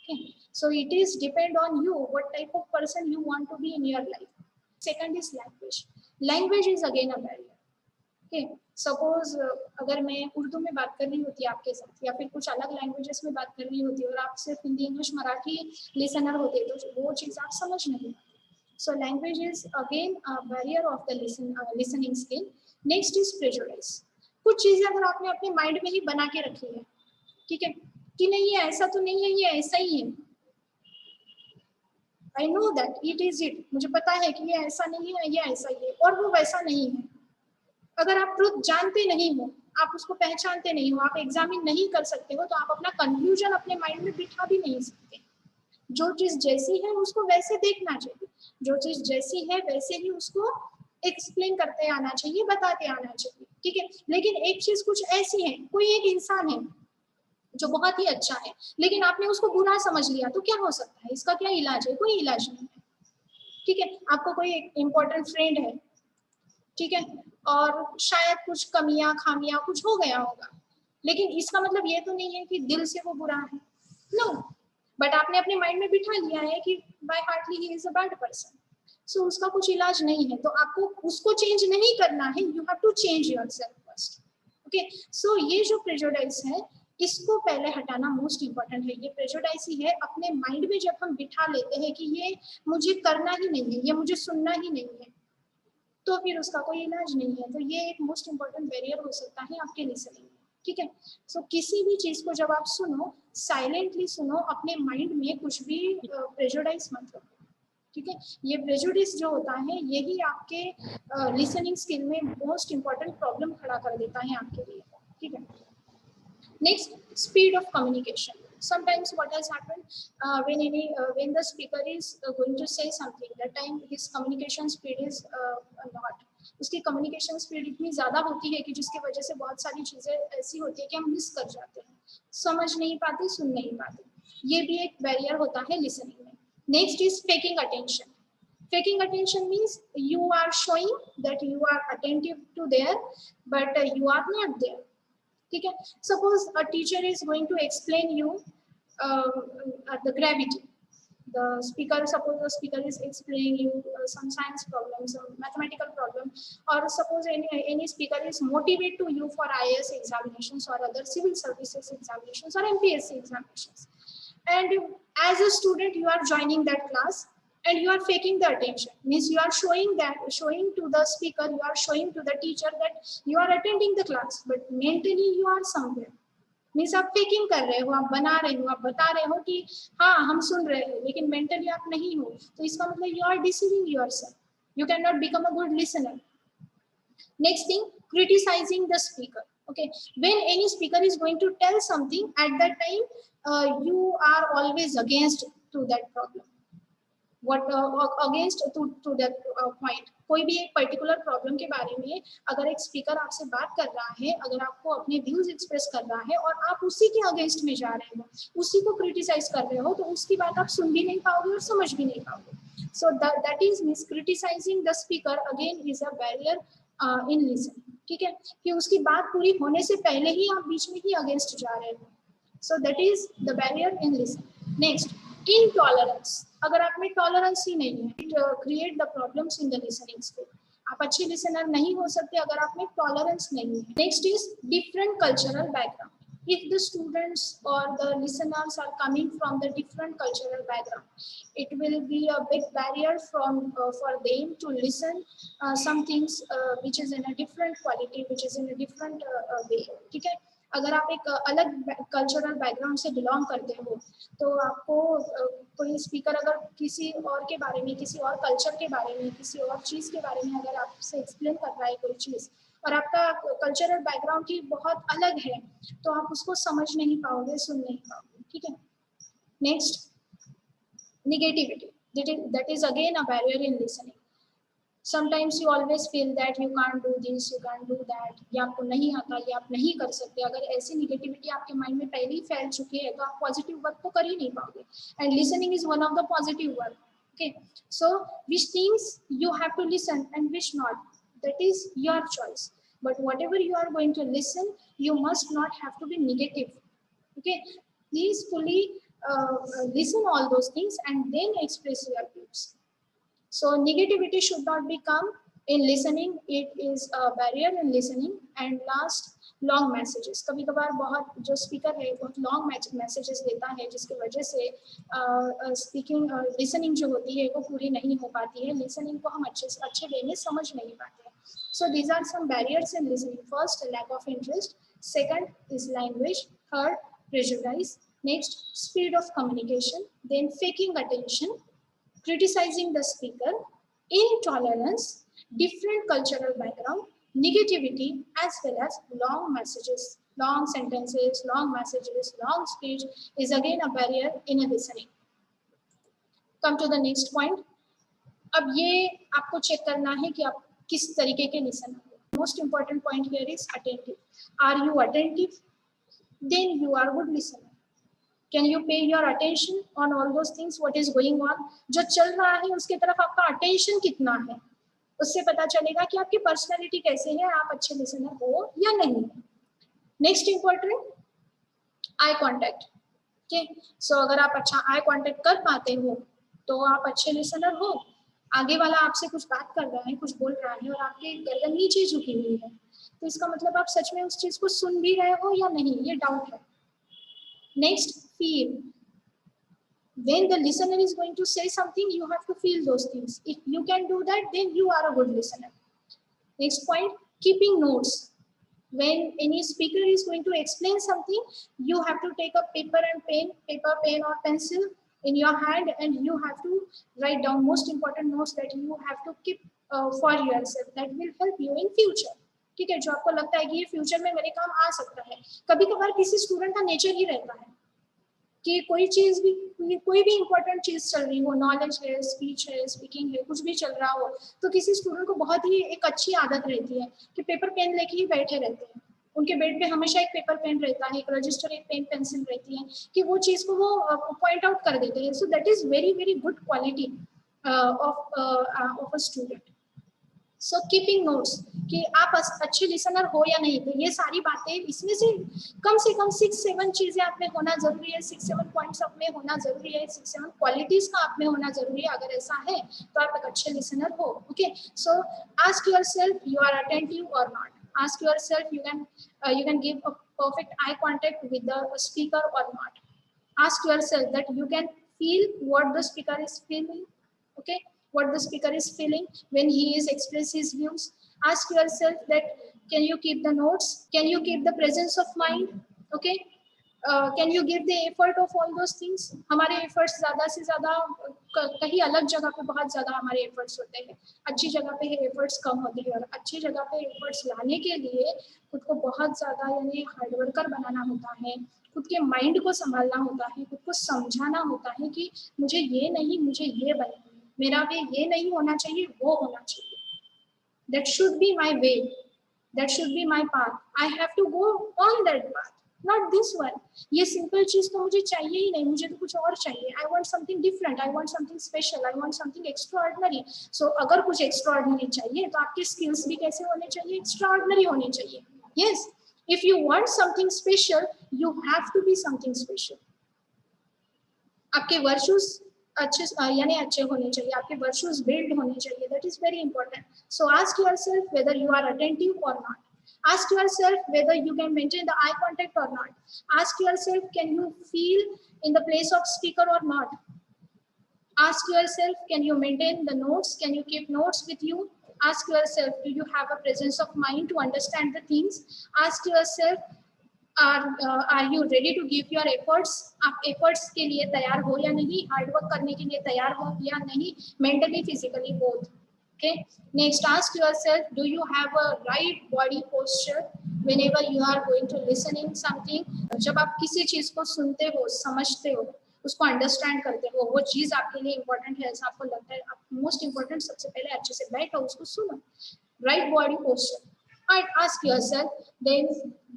Okay? So it is depend on you what type of person you want to be in your life. Second is language. Language is again a barrier. Okay, suppose अगर मैं उर्दू में बात कर रही होती आपके साथ या फिर कुछ अलग लैंग्वेजेस में बात कर रही होती और आप सिर्फ हिंदी इंग्लिश मराठी लिसनर होते तो वो चीज़ आप समझ नहीं पाते. So language is again barrier of the listening skill. Next is prejudice. कुछ चीज़ें अगर आपने अपने माइंड में ही बना के रखी है, ठीक है, कि नहीं ये ऐसा तो नहीं है, ये ऐसा ही है, I know that it is it, मुझे पता है कि ये ऐसा नहीं है, ये ऐसा ही है, और वो वैसा नहीं है. अगर आप ट्रुथ जानते नहीं हो, आप उसको पहचानते नहीं हो, आप एग्जामिन नहीं कर सकते हो, तो आप अपना कंक्लूजन अपने माइंड में बिठा भी नहीं सकते. जो चीज जैसी है उसको वैसे देखना चाहिए, जो चीज जैसी है वैसे ही उसको एक्सप्लेन करते आना चाहिए, बताते आना चाहिए, ठीक है. लेकिन एक चीज कुछ ऐसी है, कोई एक इंसान है जो बहुत ही अच्छा है लेकिन आपने उसको बुरा समझ लिया, तो क्या हो सकता है, इसका क्या इलाज है? कोई इलाज नहीं है, ठीक है. आपको कोई एक इम्पोर्टेंट फ्रेंड है, ठीक है, और शायद कुछ कमियां खामियां कुछ हो गया होगा, लेकिन इसका मतलब ये तो नहीं है कि दिल से वो बुरा है, नो. बट आपने अपने माइंड में बिठा लिया है कि by heartly he is a bad person. So उसका कुछ इलाज नहीं है, तो आपको उसको चेंज नहीं करना है, you have to change yourself first. Okay, so ये जो प्रेजुडाइज है इसको पहले हटाना मोस्ट इंपॉर्टेंट है. ये प्रेजुडाइज ही है, अपने माइंड में जब हम बिठा लेते हैं कि ये मुझे करना ही नहीं है, ये मुझे सुनना ही नहीं है, तो फिर उसका कोई इलाज नहीं है. तो ये एक मोस्ट इम्पोर्टेंट बैरियर हो सकता है आपके लिसनिंग में, ठीक है. सो किसी भी चीज को जब आप सुनो, साइलेंटली सुनो, अपने माइंड में कुछ भी प्रेजुडाइज मत रखो, ठीक है. ये प्रेजुडिस जो होता है यही आपके लिसनिंग स्किल में मोस्ट इम्पोर्टेंट प्रॉब्लम खड़ा कर देता है आपके लिए, ठीक है. Next, speed of communication. Sometimes what has happened when the speaker is going to say something, that time his communication speed is not. उसकी communication speed इतनी ज़्यादा होती है कि जिसकी वजह से बहुत सारी चीज़ें ऐसी होती है कि हम मिस कर जाते हैं, समझ नहीं पाते, सुन नहीं पाते. ये भी एक बैरियर होता है लिसनिंग में. Next is faking attention. Faking attention means you are showing that you are attentive to there, but you are not there. ठीक है. Suppose a teacher is going to explain you the gravity. The speaker, suppose the speaker is explaining you some science problem, some mathematical problem, or suppose any speaker is motivated to you for IAS examinations or other civil services examinations or MPSC examinations. And as a student, you are joining that class and you are faking the attention. Means you are showing to the speaker, you are showing to the teacher that you are attending the class, but mentally you are somewhere. Means आप faking कर रहे हो, आप बना रहे हो, आप बता रहे हो कि हाँ हम सुन रहे हैं, लेकिन मेंटली आप नहीं हो, तो इसका मतलब you are deceiving yourself, you can not become a good listener. Next thing, criticising the speaker. Okay, when any speaker is going to tell something, at that time you are always against to that problem, what against to that point. कोई भी एक particular problem के बारे में अगर एक speaker आपसे बात कर रहा है, अगर आपको अपने व्यूज एक्सप्रेस कर रहा है और आप उसी के अगेंस्ट में जा रहे हो, उसी को क्रिटिसाइज कर रहे हो, तो उसकी बात आप सुन भी नहीं पाओगे और समझ भी नहीं पाओगे. So that is means criticising the speaker again is a barrier in listening, ठीक है, कि उसकी बात पूरी होने से पहले ही आप बीच में ही अगेंस्ट जा रहे हो. सो that is the barrier in listening. Next, intolerance. अगर आप में टॉलरेंस ही नहीं है, it create the problems in the listening skill. आप अच्छे लिसनर नहीं हो सकते अगर आप में टॉलरेंस नहीं है. Next is different cultural background. If the students or the listeners are coming from the different cultural background, it will be a big barrier for them to listen some things which is in a different quality, which is in a different way. ठीक है. अगर आप एक अलग cultural background से belong करते हो तो आपको कोई स्पीकर अगर किसी और के बारे में, किसी और कल्चर के बारे में, किसी और चीज़ के बारे में अगर आपसे एक्सप्लेन कर रहा है कोई चीज़ और आपका कल्चरल बैकग्राउंड की बहुत अलग है तो आप उसको समझ नहीं पाओगे, सुन नहीं पाओगे. ठीक है. Next, negativity. That is again a barrier in listening. Sometimes you always feel that you can't do this, you can't do that, ये आपको नहीं आता, ये आप नहीं कर सकते. अगर ऐसी नेगेटिविटी आपके माइंड में पहले ही फैल चुकी है तो आप पॉजिटिव वर्क तो कर ही नहीं पाओगे. And listening is one of the positive work. Okay, so which things you have to listen and which not, that is your choice. But whatever you are going to listen, you must not have to be negative. Okay, please fully listen all those things and then express your views. So negativity should not become in listening. It is a barrier in listening. And last, long messages. कभी कभार बहुत जो speaker है बहुत long messages देता है जिसकी वजह से स्पीकिंग लिसनिंग जो होती है वो पूरी नहीं हो पाती है. लिसनिंग को हम अच्छे वे में समझ नहीं पाते हैं. So these are some barriers in listening. First, lack of interest. Second is language. Third, prejudice. Next, speed of communication. Then faking attention, criticizing the speaker, intolerance, different cultural background, negativity, as well as long messages, long sentences, long messages, long speech is again a barrier in a listening. Come to the next point. अब ये आपको check करना है कि आप किस तरीके के लिसनर हो. Most important point here is attentive. Are you attentive? Then you are good listener. Can you pay your attention on all those things what is going on? जो चल रहा है उसके तरफ आपका अटेंशन कितना है, उससे पता चलेगा कि आपकी पर्सनालिटी कैसे है, आप अच्छे लिसनर हो या नहीं. Next important, eye contact. Okay, so अगर आप अच्छा आई कॉन्टेक्ट कर पाते हो तो आप अच्छे लिसनर हो. आगे वाला आपसे कुछ बात कर रहा है, कुछ बोल रहा है और आपकी गर्दन नीचे झुकी हुई है तो इसका मतलब आप सच में उस चीज को सुन भी रहे हो या नहीं, ये डाउट है. Next, feel. When the listener is going to say something, you have to feel those things. If you can do that, then you are a good listener. Next point, keeping notes. When any speaker is going to explain something, you have to take a paper, pen or pencil in your hand and you have to write down most important notes that you have to keep for yourself. That will help you in future. ठीक है, जो आपको लगता है कि ये future में मेरे काम आ सकता है. कभी कभार किसी स्टूडेंट का नेचर ही रहता है कि कोई चीज भी, कोई भी इंपॉर्टेंट चीज चल रही हो, नॉलेज है, स्पीच है, स्पीकिंग है, कुछ भी चल रहा हो तो किसी स्टूडेंट को बहुत ही एक अच्छी आदत रहती है कि पेपर पेन लेके ही बैठे रहते हैं. उनके बेड पे हमेशा एक पेपर पेन रहता है, एक रजिस्टर, एक पेन पेंसिल रहती है कि वो चीज को वो पॉइंट आउट कर देते हैं. सो that is very very good quality of a student. So keeping notes कि आप अच्छे लिसनर हो या नहीं, तो ये सारी बातें, इसमें से कम 6-7 चीजें आप में होना जरूरी है, 6-7 पॉइंट्स आप में होना जरूरी है, 6-7 क्वालिटीज का आप में होना जरूरी है. अगर ऐसा है तो आप एक अच्छे लिसनर हो. Okay, so ask yourself you are attentive और not. Ask yourself you can give a perfect eye contact with the speaker or not. Ask yourself that you can feel what the speaker is feeling. Okay, what the speaker is feeling when he is expressing his views. Ask yourself that can you keep the notes, can you keep the presence of mind. Okay, can you give the effort of all those things. हमारे efforts ज़्यादा से ज़्यादा कहीं अलग जगह पे बहुत ज़्यादा हमारे efforts होते हैं, अच्छी जगह पे efforts कम होते हैं. और अच्छी जगह पे efforts लाने के लिए खुद को बहुत ज़्यादा यानी हार्ड वर्कर बनाना होता है, खुद के माइंड को संभालना होता है, खुद को समझाना होता है कि मुझे ये नहीं, मुझे ये बनना है, मेरा वे ये नहीं होना चाहिए, वो होना चाहिए. That should be my way, that should be my path. I have to go on that path, not this one. ये सिंपल चीज तो मुझे चाहिए ही नहीं, मुझे तो कुछ और चाहिए. I want something different, I want something special, I want something extraordinary. So अगर कुछ extraordinary चाहिए तो आपके skills भी कैसे होने चाहिए, extraordinary होने चाहिए. Yes, if you want something special, you have to be something special. आपके virtues अच्छे यानी अच्छे होने चाहिए, आपके वर्चुअस बिल्ड होने चाहिए, that is very important. So ask yourself whether you are attentive और not. Ask yourself whether you can maintain the eye contact or not. Ask yourself, can you feel in the place of speaker or not? Ask yourself, can you maintain the notes? Can you keep notes with you? Ask yourself, do you have a presence of mind to understand the things? Ask yourself, are you ready to give your efforts? आप efforts के लिए तैयार हो या नहीं, hard work करने के लिए तैयार हो या नहीं, mentally physically both. Okay, next, ask yourself, do you have a right body posture whenever you are going to listening something? जब आप किसी चीज को सुनते हो, समझते हो, उसको अंडरस्टैंड करते हो, वो चीज आपके लिए इंपॉर्टेंट है ऐसा आपको लगता है, आप मोस्ट इंपॉर्टेंट सबसे पहले अच्छे से बैठो, उसको सुनो. Right body posture. And ask yourself then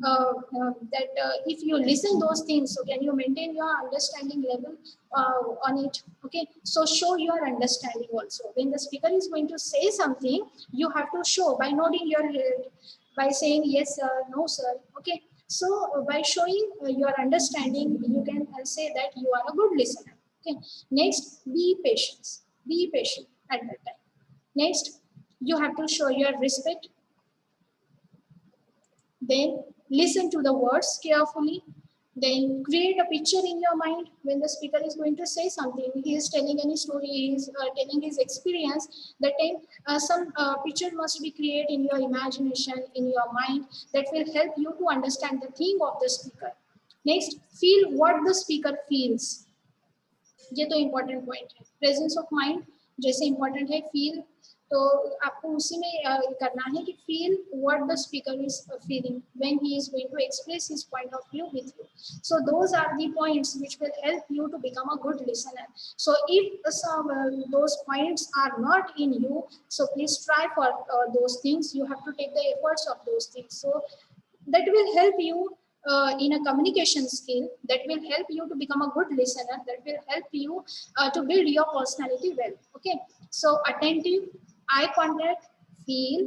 that if you listen those things, so can you maintain your understanding level on it? Okay, so show your understanding also. When the speaker is going to say something, you have to show by nodding your head, by saying yes sir, no sir. Okay, so by showing your understanding, you can say that you are a good listener. Okay, next, be patient. Be patient at that time. Next, you have to show your respect. Then listen to the words carefully. Then create a picture in your mind when the speaker is going to say something. He is telling any story, he is telling his experience. That time some picture must be created in your imagination, in your mind, that will help you to understand the theme of the speaker. Next, feel what the speaker feels. ये तो important point है. Presence of mind जैसे important है, feel तो आपको उसी में करना है कि feel what the speaker is feeling when he is going to express his point of view with you. So those are the points which will help you to become a good listener. So if those points are not in you, so please try for those things. You have to take the efforts of those things, so that will help you in a communication skill, that will help you to become a good listener, that will help you to build your personality well. Okay, so attentive, eye contact, feel,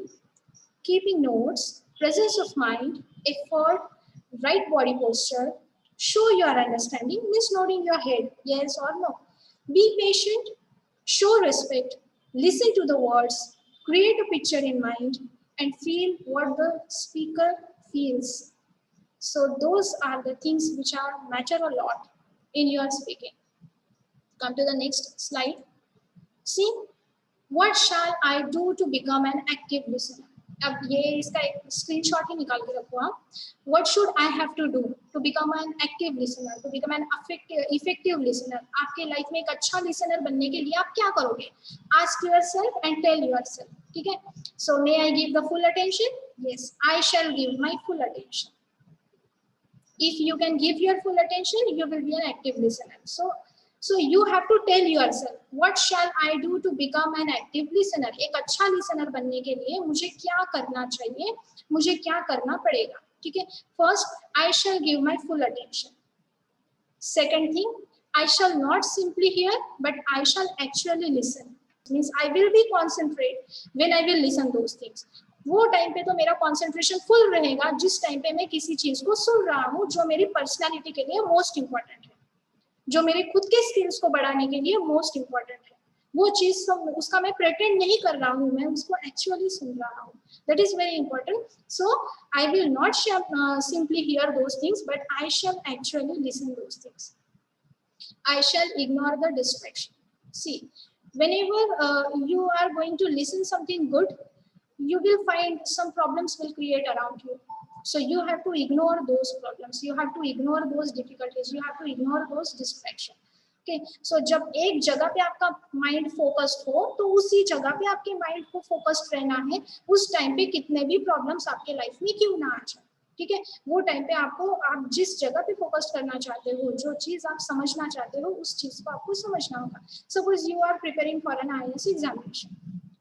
keeping notes, presence of mind, effort, right body posture, show your understanding means nodding your head yes or no, be patient, show respect, listen to the words, create a picture in mind, and feel what the speaker feels. So those are the things which are matter a lot in your speaking. Come to the next slide. See, what shall I do to become an active listener? अब ये इसका एक screenshot ही निकाल के रखो आप. What should I have to do to become an active listener, to become an effective listener? आपके life में एक अच्छा लिसनर बनने के लिए आप क्या करोगे? Ask yourself and tell yourself. ठीक है? So may I give the full attention? Yes, I shall give my full attention. If you can give your full attention, you will be an active listener. So you have to tell yourself, what shall I do to become an active listener? एक अच्छा listener बनने के लिए मुझे क्या करना चाहिए, मुझे क्या करना पड़ेगा. ठीक है? First, I shall give my full attention. Second thing, I shall not simply hear, but I shall actually listen. Means I will be concentrate when I will listen those things. वो टाइम पे तो मेरा concentration full रहेगा जिस time पे मैं किसी चीज को सुन रहा हूँ जो मेरी पर्सनालिटी के लिए मोस्ट इंपॉर्टेंट है, जो मेरे खुद के स्किल्स को बढ़ाने के लिए मोस्ट इंपॉर्टेंट है. वो चीज उसका मैं प्रेटेंड नहीं कर रहा हूँ, मैं उसको एक्चुअली सुन रहा हूँ. That is very important. So I will not simply hear those things, but I shall actually listen those things. I shall ignore the distraction. See, whenever you are going to listen something good, you will find some problems will create around you. So you have to ignore those problems, you have to ignore those difficulties, you have to ignore those distractions. Okay, so जब एक जगह पे आपका mind focused हो तो उसी जगह पे आपके माइंड को फोकस्ड रहना है. उस टाइम पे कितने भी प्रॉब्लम्स आपके लाइफ में क्यों ना आ जाए, ठीक है, वो टाइम पे आपको, आप जिस जगह पे फोकस करना चाहते हो, जो चीज आप समझना चाहते हो, उस चीज को आपको समझना होगा. Suppose you are preparing for an IAS examination.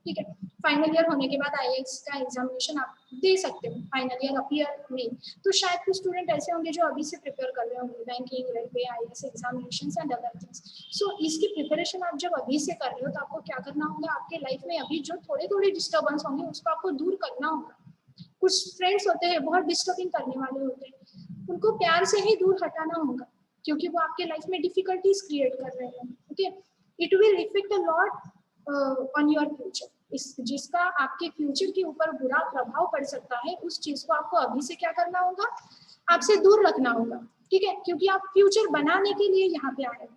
ठीक है, फाइनल ईयर होने के बाद IAS का एग्जामिनेशन आप दे सकते हो, फाइनल ईयर अपीयर में. तो शायद कुछ स्टूडेंट ऐसे होंगे जो अभी से प्रिपेयर कर रहे होंगे banking, railway, IAS examination and other things. So इसकी प्रिपरेशन आप जब अभी से कर रहे हो तो आपको क्या करना होगा, आपके लाइफ में अभी जो थोड़े थोड़े डिस्टर्बेंस होंगे उसको आपको दूर करना होगा. कुछ फ्रेंड्स होते हैं बहुत डिस्टर्बिंग करने वाले होते हैं, उनको प्यार से ही दूर हटाना होगा क्योंकि वो आपके लाइफ में डिफिकल्टीज क्रिएट कर रहे हैं. Okay, it will affect a lot on your future. इस जिसका आपके फ्यूचर के ऊपर बुरा प्रभाव पड़ सकता है, उस चीज को आपको अभी से क्या करना होगा, आपसे दूर रखना होगा, ठीक है, क्योंकि आप फ्यूचर बनाने के लिए यहाँ पे आए हैं.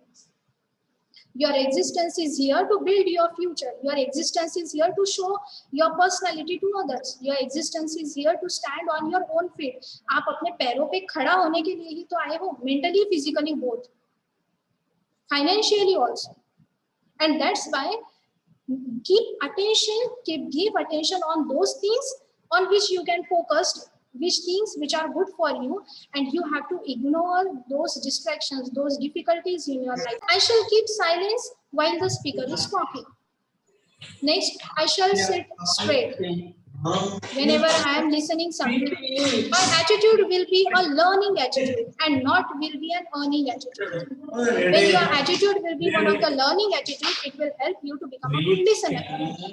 Your existence is here to build your future. Your existence is here to show your personality to others. Your existence is here to stand on your own feet. आप अपने पैरों पे खड़ा होने के लिए ही तो आए हो, mentally, physically, both, financially also. And that's why give attention on those things on which you can focus, which things which are good for you, and you have to ignore those distractions, those difficulties in your life. I shall keep silence while the speaker is talking. Next, I shall sit straight whenever I am listening something. My attitude will be a learning attitude and not will be an earning attitude. When your attitude will be one of the learning attitude, it will help you to become a good listener.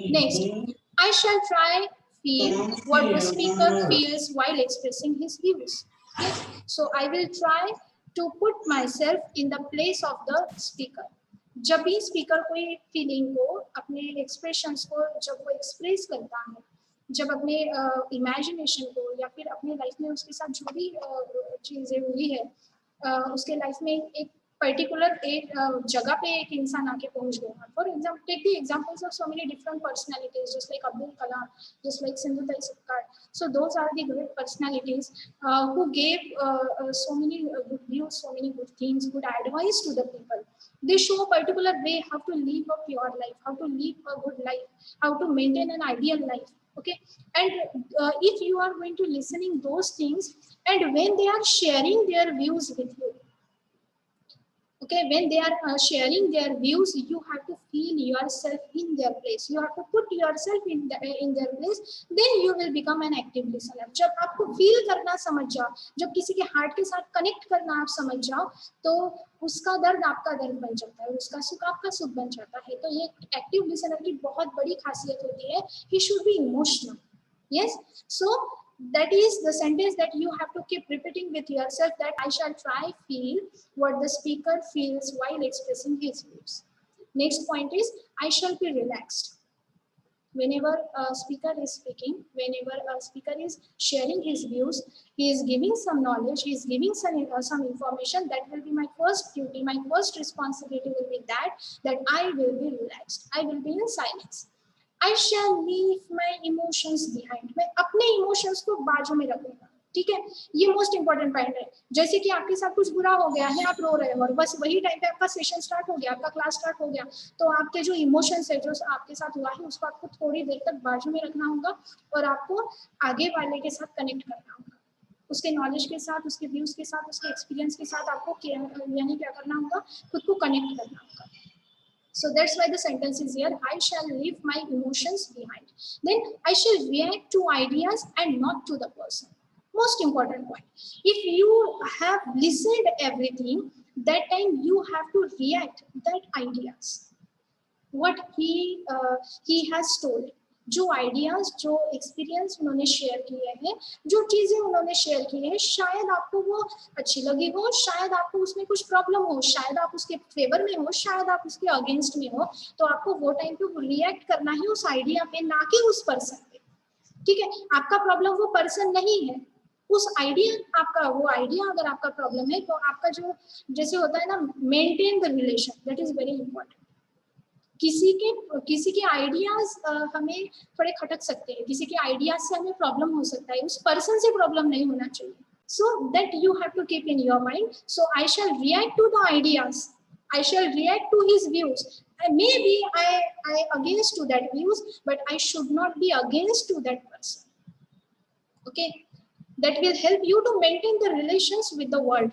Next, I shall try feel what the speaker feels while expressing his views. Yes? So I will try to put myself in the place of the speaker. जब भी speaker कोई feeling को, अपने expressions को जब वो express करता है, जब अपने इमेजिनेशन को या फिर अपने लाइफ में उसके साथ जो भी चीज़ें हुई है, उसके लाइफ में एक पर्टिकुलर एक जगह पे एक इंसान आके पहुंच गया. For example, take the examples of so many different personalities, just like Abdul Kalam, just like Sindhu Tai Sapkal. So those are the great personalities who gave so many good views, so many good things, good advice to the people. They show a particular way how to live a pure life, how to live a good life, how to maintain an ideal life. Okay, and if you are going to listening those things, and when they are sharing their views with you, okay, when they are sharing their views, you have to feel yourself in their place, you have to put yourself in their place, then you will become an active listener. जब आपको feel करना समझ जाओ, जब किसी के heart के साथ कनेक्ट करना आप समझ जाओ, तो उसका दर्द आपका दर्द बन जाता है, उसका सुख आपका सुख बन जाता है. तो ये एक्टिव लिसनर की बहुत बड़ी खासियत होती है. He should be emotional. Yes, so that is the sentence that you have to keep repeating with yourself, that I shall try feel what the speaker feels while expressing his views. Next point is, I shall be relaxed. Whenever a speaker is speaking, whenever a speaker is sharing his views, he is giving some knowledge, he is giving some information, that will be my first duty, my first responsibility will be that I will be relaxed, I will be in silence. I shall leave my emotions behind. मैं अपने emotions को बाजू में रखूंगा. ठीक है, ये most important point है. जैसे कि आपके साथ कुछ बुरा हो गया है, आप रो रहे हो, और बस वही टाइम पे आपका सेशन स्टार्ट हो गया, आपका क्लास स्टार्ट हो गया, तो आपके जो इमोशंस है, जो आपके साथ हुआ है, उसको आपको थोड़ी देर तक बाजू में रखना होगा, और आपको आगे वाले के साथ कनेक्ट करना होगा, उसके नॉलेज के साथ, उसके व्यूज के साथ, उसके एक्सपीरियंस के साथ आपको यानी क्या करना होगा, खुद को कनेक्ट करना होगा. So that's why the sentence is here, I shall leave my emotions behind. Then I shall react to ideas and not to the person. Most important point. If you have listened everything, that time you have to react that ideas. What he has told. जो ideas, जो experience उन्होंने share किए हैं, जो चीजें उन्होंने share की है, शायद आपको वो अच्छी लगी हो, शायद आपको उसमें कुछ प्रॉब्लम हो, शायद आप उसके फेवर में हो, शायद आप उसके अगेंस्ट में हो, तो आपको वो टाइम पे रिएक्ट करना है उस आइडिया पे, ना कि उस पर्सन पे. ठीक है, आपका प्रॉब्लम वो पर्सन नहीं है, उस आइडिया, आपका वो आइडिया अगर आपका प्रॉब्लम है, तो आपका जो जैसे होता है ना, maintain the relation, that is very important. किसी के आइडियाज हमें थोड़े खटक सकते हैं, किसी के आइडियाज से हमें प्रॉब्लम हो सकता है, उस पर्सन से प्रॉब्लम नहीं होना चाहिए. So that you have to keep in your mind. So I shall react to the ideas, I shall react to his views. Maybe I against to that views, but I should not be against to that person. Okay, that will help you to maintain the relations with the world.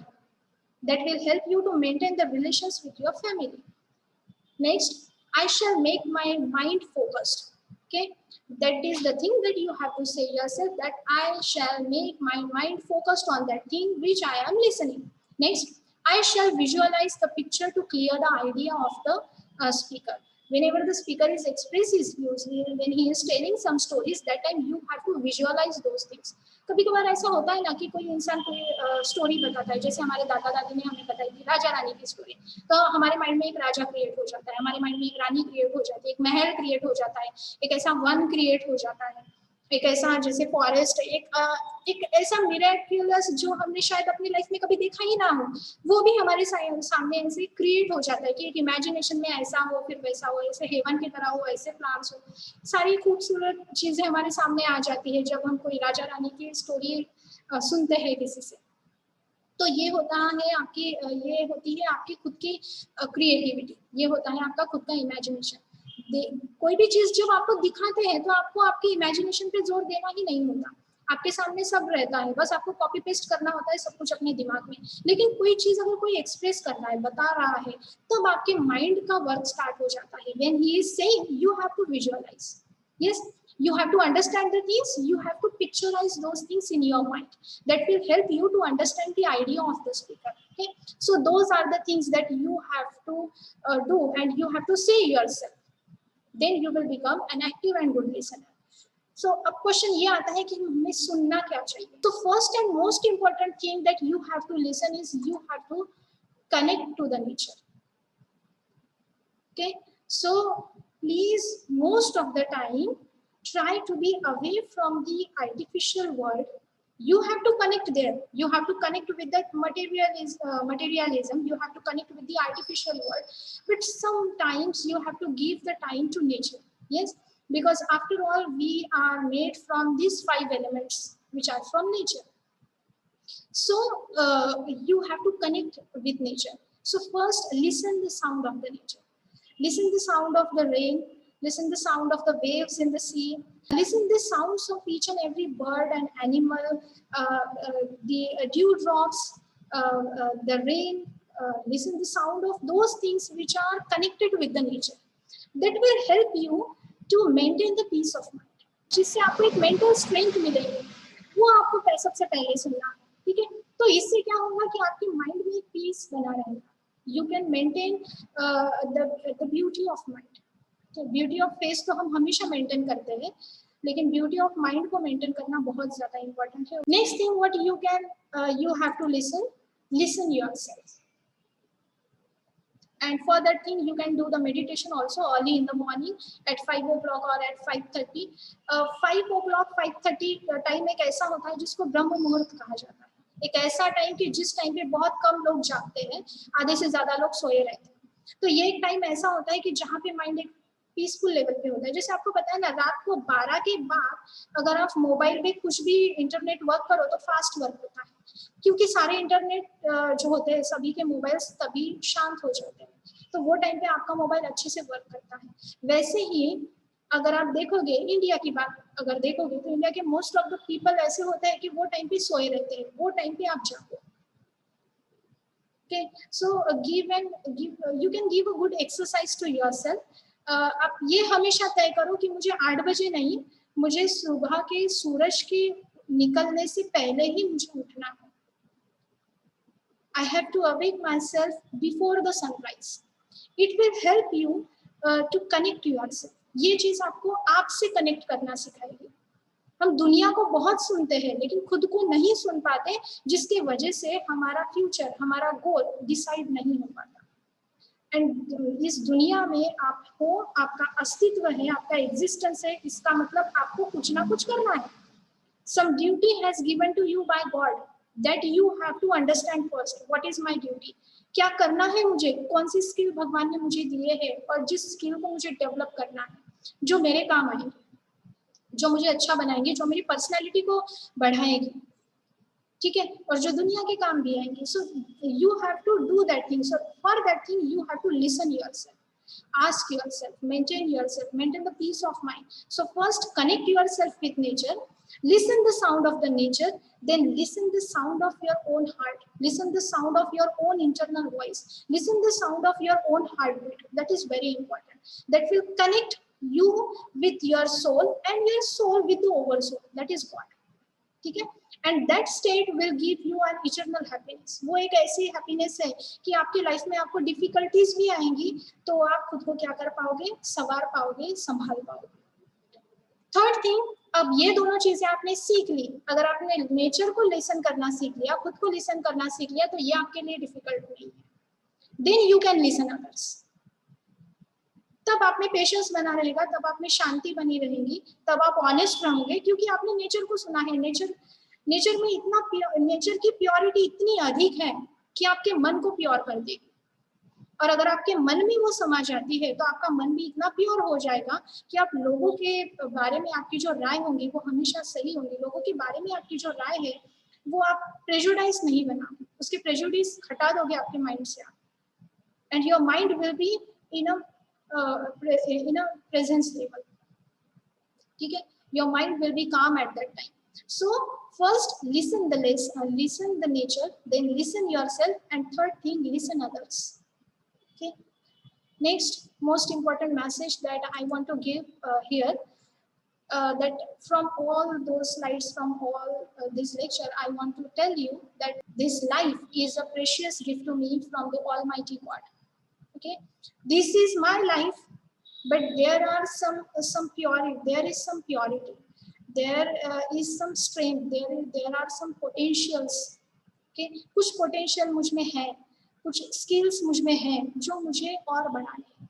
That will help you to maintain the relations with your family. Next, I shall make my mind focused. Okay, that is the thing that you have to say yourself, that I shall make my mind focused on that thing which I am listening. Next, I shall visualize the picture to clear the idea of the speaker. Whenever the speaker is express his views, when he is telling some stories, that time you have to visualize those things. कभी कभार ऐसा होता है ना कि कोई इंसान कोई स्टोरी बताता है, जैसे हमारे दादा दादी ने हमें बताई थी राजा रानी की स्टोरी, तो हमारे माइंड में एक राजा क्रिएट हो जाता है, हमारे माइंड में एक रानी क्रिएट हो जाती है, एक महल क्रिएट हो जाता है, एक ऐसा वन क्रिएट हो जाता है, एक ऐसा जैसे फॉरेस्ट, एक ऐसा मिरेक्युलस जो हमने शायद अपनी लाइफ में कभी देखा ही ना हो, वो भी हमारे सामने ऐसे क्रिएट हो जाता है कि एक इमेजिनेशन में ऐसा हो, फिर वैसा हो, ऐसे हेवन की तरह हो, ऐसे प्लांट्स हो, सारी खूबसूरत चीजें हमारे सामने आ जाती है जब हम कोई राजा रानी की स्टोरी सुनते हैं किसी से। तो ये होता है आपकी, ये होती है आपकी खुद की क्रिएटिविटी, ये होता है आपका खुद का इमेजिनेशन। कोई भी चीज जब आपको दिखाते हैं तो आपको आपकी इमेजिनेशन पे जोर देना ही नहीं होता, आपके सामने सब रहता है, बस आपको कॉपी पेस्ट करना होता है सब कुछ अपने दिमाग में। लेकिन कोई चीज अगर कोई एक्सप्रेस कर रहा है, बता रहा है, तब आपके माइंड का वर्क स्टार्ट हो जाता है। When he is saying you have to visualise, yes, you have to understand the things, you have to picturize those things in your mind, that will help you to understand the idea of the speaker. Okay, so those are the things that you have to do, and you have to say yourself, then you will become an active and good listener. So अब question ये आता है कि हमें सुनना क्या चाहिए। तो first and most important thing that you have to listen is you have to connect to the nature. Okay, so please, most of the time, try to be away from the artificial world. You have to connect there, you have to connect with that materialism, you have to connect with the artificial world, but sometimes you have to give the time to nature. Yes, because after all we are made from these 5 elements which are from nature. So you have to connect with nature. So first, listen the sound of the nature. Listen the sound of the rain, listen the sound of the waves in the sea, listen the sounds of each and every bird and animal, the dewdrops, the rain, listen the sound of those things which are connected with the nature. That will help you to maintain the peace of mind. जिससे आपको एक mental strength मिलेगी, वो आपको सबसे पहले सुनना है, ठीक है। तो इससे क्या होगा कि आपके माइंड में पीस बना रहेगा, you can maintain the beauty of mind. तो beauty of face तो हम हमेशा maintain करते हैं, लेकिन beauty of mind को maintain करना बहुत ज़्यादा important है। Next thing what you can you have to listen yourself. And for that thing you can do the meditation also early in the morning at 5 o'clock or at 5:30. 5 o'clock 5:30 time एक ऐसा होता है जिसको ब्रह्म मुहूर्त कहा जाता है। एक ऐसा टाइम कि जिस टाइम पे बहुत कम लोग जागते हैं, आधे से ज्यादा लोग सोए रहते हैं। तो ये एक टाइम ऐसा होता है कि जहाँ पे माइंड एक पीसफुल लेवल पे होता है। जैसे आपको पता है ना, रात को 12 के बाद अगर आप मोबाइल पे कुछ भी इंटरनेट वर्क करो तो फास्ट वर्क होता है, क्योंकि सारे इंटरनेट जो होते हैं सभी के मोबाइल्स तभी शांत हो जाते हैं, तो वो टाइम पे आपका मोबाइल अच्छे से वर्क करता है। वैसे ही अगर आप देखोगे इंडिया की बात अगर देखोगे तो इंडिया के मोस्ट ऑफ द पीपल ऐसे होते हैं कि वो टाइम पे सोए रहते हैं, वो टाइम पे आप जागो। Okay, so you can give a good exercise to yourself. आप ये हमेशा तय करो कि मुझे 8 बजे नहीं, मुझे सुबह के सूरज के निकलने से पहले ही मुझे उठना है। I have to awake myself before the sunrise. It will help you to connect yourself. ये चीज आपको आपसे कनेक्ट करना सिखाएगी। हम दुनिया को बहुत सुनते हैं लेकिन खुद को नहीं सुन पाते, जिसकी वजह से हमारा फ्यूचर, हमारा गोल डिसाइड नहीं हो पाता। एंड इस दुनिया में आपको, आपका अस्तित्व है, आपका एग्जिस्टेंस है, इसका मतलब आपको कुछ ना कुछ करना है। Some duty has given to you by God that you have to understand first. What is my duty? क्या करना है मुझे, कौन सी स्किल भगवान ने मुझे दिए है और जिस स्किल को मुझे डेवलप करना है, जो मेरे काम आएंगे, जो मुझे अच्छा बनाएंगे, जो मेरी पर्सनैलिटी को बढ़ाएगी, ठीक है, और जो दुनिया के काम भी आएंगे। So you have to do that thing. So for that thing you have to listen yourself, ask yourself, maintain the peace of mind. So first connect yourself with nature, listen the sound of the nature, then listen the sound of your own heart, listen the sound of your own internal voice, listen the sound of your own heartbeat. That is very important. That will connect you with your soul and your soul with the oversoul, that is God. ठीक है, and that state will give you an eternal happiness. वो एक ऐसी happiness है कि आपकी life में आपको डिफिकल्टीज भी आएंगी तो आप खुद को क्या कर पाओगे, संवार पाओगे, संभाल पाओगे। थर्ड थिंग, अब ये दोनों चीजें आपने सीख ली, अगर आपने नेचर को लिसन करना सीख लिया, खुद को लिसन करना सीख लिया, तो ये आपके लिए डिफिकल्ट नहीं है। Then you can listen others. तब आप में पेशेंस बना रहेगा, तब आप में शांति बनी रहेगी, तब आप ऑनेस्ट रहोगे, क्योंकि आपने नेचर को सुना है। नेचर में इतना नेचर की प्योरिटी इतनी अधिक है कि आपके मन को प्योर कर देगी। और अगर आपके मन में वो समा जाती है तो आपका मन भी इतना प्योर हो जाएगा कि आप लोगों के बारे में आपकी जो राय होंगी वो हमेशा सही होंगी। लोगों के बारे में आपकी जो राय है वो आप प्रेजुडाइज नहीं बनाओगे, उसके प्रेजुडिस हटा दोगे आपके माइंड से आप, and your mind will be in a presence level, ठीक है, योर माइंड विल बी काम at that time. So first listen the nature, then listen yourself, and third thing, listen others. Okay. Next, most important message that I want to give here, that from all those slides, from all this lecture, I want to tell you that this life is a precious gift to me from the Almighty God. Okay, this is my life, but there are some purity. There is some purity. There is some strength. There are some potentials. Okay, कुछ potential मुझ में है, कुछ skills मुझ में है जो मुझे और बढ़ाने हैं।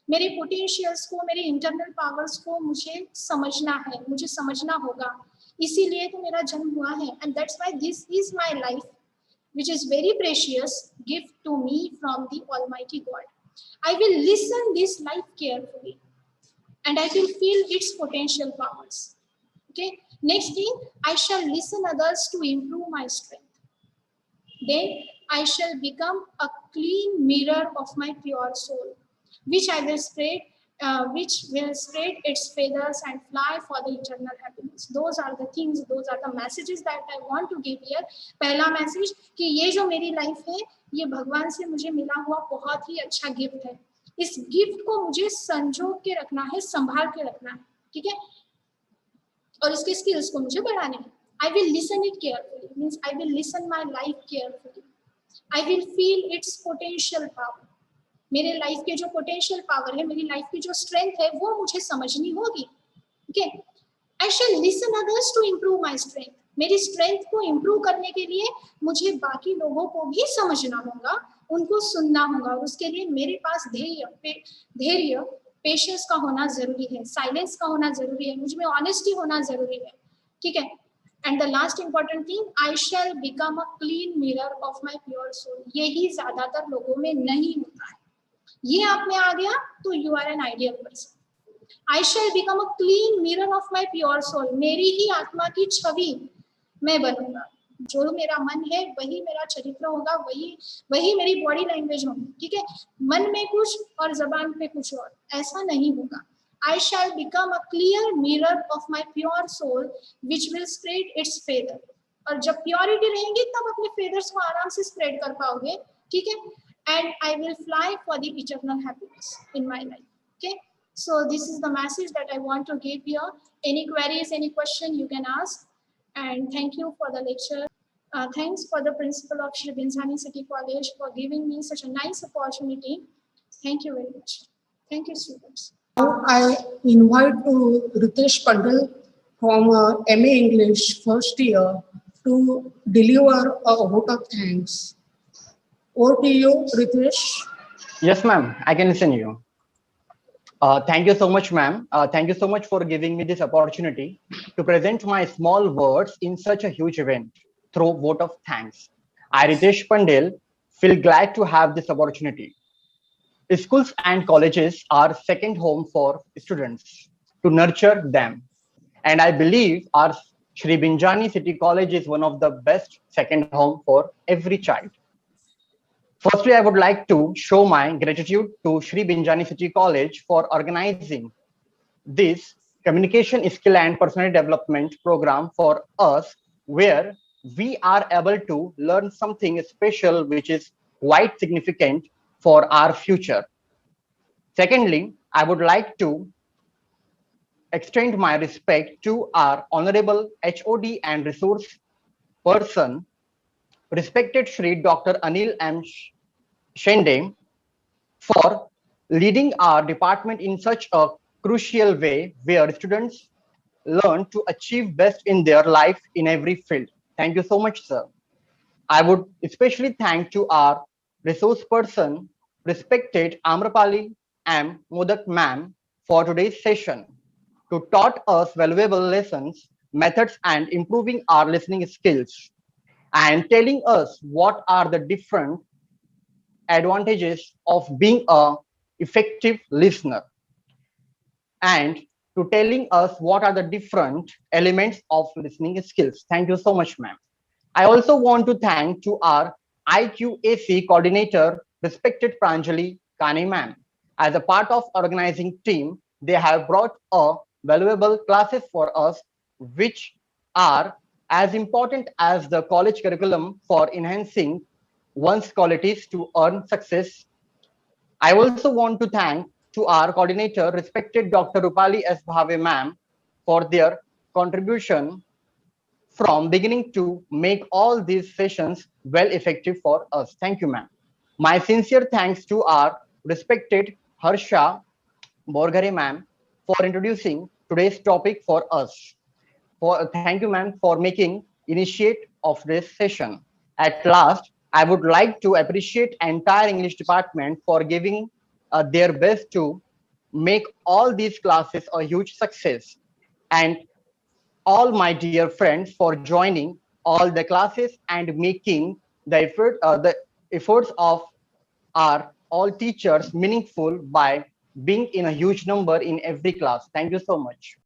मेरे पोटेंशियल्स को, मेरे इंटरनल पावर्स को मुझे समझना है, मुझे समझना होगा, इसीलिए तो मेरा जन्म हुआ है। And that's why this is my life, which is very precious gift to me from the Almighty God. I will listen this life carefully, and I will feel its potential powers. Okay. Next thing, I shall listen others to improve my strength. Then I shall become a clean mirror of my pure soul, which will spread its feathers and fly for the eternal happiness. Those are the things, those are the messages that I want to give here. पहला message कि ये जो मेरी life है ये भगवान से मुझे मिला हुआ बहुत ही अच्छा गिफ्ट है। इस गिफ्ट को मुझे संजो के रखना है, संभाल के रखना है, ठीक है, और इसके स्किल्स को मुझे बढ़ाने हैं। I will listen it carefully, means I will listen my life carefully. I will feel its potential power. मेरे लाइफ के जो पोटेंशियल पावर है, मेरी लाइफ की जो स्ट्रेंथ है, वो मुझे समझनी होगी। Okay, I shall listen others to improve my strength. मेरी स्ट्रेंथ को इम्प्रूव करने के लिए मुझे बाकी लोगों को भी समझना होगा, उनको सुनना होगा, और उसके लिए मेरे पास धैर्य, पेशेंस का होना जरूरी है, साइलेंस का होना जरूरी है, मुझ में ऑनेस्टी होना जरूरी है, ठीक है। And the last important thing, I shall become a clean mirror of my pure soul. यही ज्यादातर लोगों में नहीं होता है। ये आप में आ गया तो you are an ideal person. I shall become a clean mirror of my pure soul. मेरी ही आत्मा की छवि मैं बनूंगा, जो मेरा मन है वही मेरा चरित्र होगा, वही मेरी बॉडी लैंग्वेज होगी, ठीक है। मन में कुछ और जबान पे कुछ और, ऐसा नहीं होगा। I shall become a clear mirror of my pure soul which will spread its feather. और जब प्योरिटी रहेंगी तब अपने फेदर्स को आराम से स्प्रेड कर पाओगे, ठीक है। And I will fly for the eternal happiness in my life. Okay, so this is the message that I want to give here. Any queries, any question you can ask, and thank you for the lecture. Thanks for the principal of Shri Binzani City College for giving me such a nice opportunity. Thank you very much. Thank you, students. Now I invite to Ritesh Pandal from MA English first year to deliver a vote of thanks. Over to you, Ritesh. Yes, ma'am. I can listen to you. Thank you so much, ma'am. Thank you so much for giving me this opportunity to present my small words in such a huge event through vote of thanks. I, Ritesh Pandal, feel glad to have this opportunity. Schools and colleges are second home for students to nurture them. And I believe our Shri Binjani City College is one of the best second home for every child. Firstly, I would like to show my gratitude to Shri Binjani City College for organizing this communication skill and personality development program for us, where we are able to learn something special which is quite significant for our future. Secondly, I would like to extend my respect to our honorable HOD and resource person, respected Shri Dr. Anil M. Shende, for leading our department in such a crucial way where students learn to achieve best in their life in every field. Thank you so much, sir. I would especially thank to our resource person, respected Amrapali M. Modak ma'am, for today's session to taught us valuable lessons, methods, and improving our listening skills and telling us what are the different advantages of being a effective listener and to telling us what are the different elements of listening skills. Thank you so much, ma'am. I also want to thank to our IQAC coordinator, respected Pranjali Kane ma'am. As a part of organizing team, they have brought a valuable classes for us, which are as important as the college curriculum for enhancing one's qualities to earn success. I also want to thank to our coordinator, respected Dr. Rupali S. Bhave ma'am, for their contribution from beginning to make all these sessions well effective for us. Thank you, ma'am. My sincere thanks to our respected Harsha Borgare ma'am for introducing today's topic for us. Thank you, ma'am, for making initiate of this session. At last, I would like to appreciate entire English department for giving their best to make all these classes a huge success. And all my dear friends for joining all the classes and making the efforts of our all teachers meaningful by being in a huge number in every class. Thank you so much.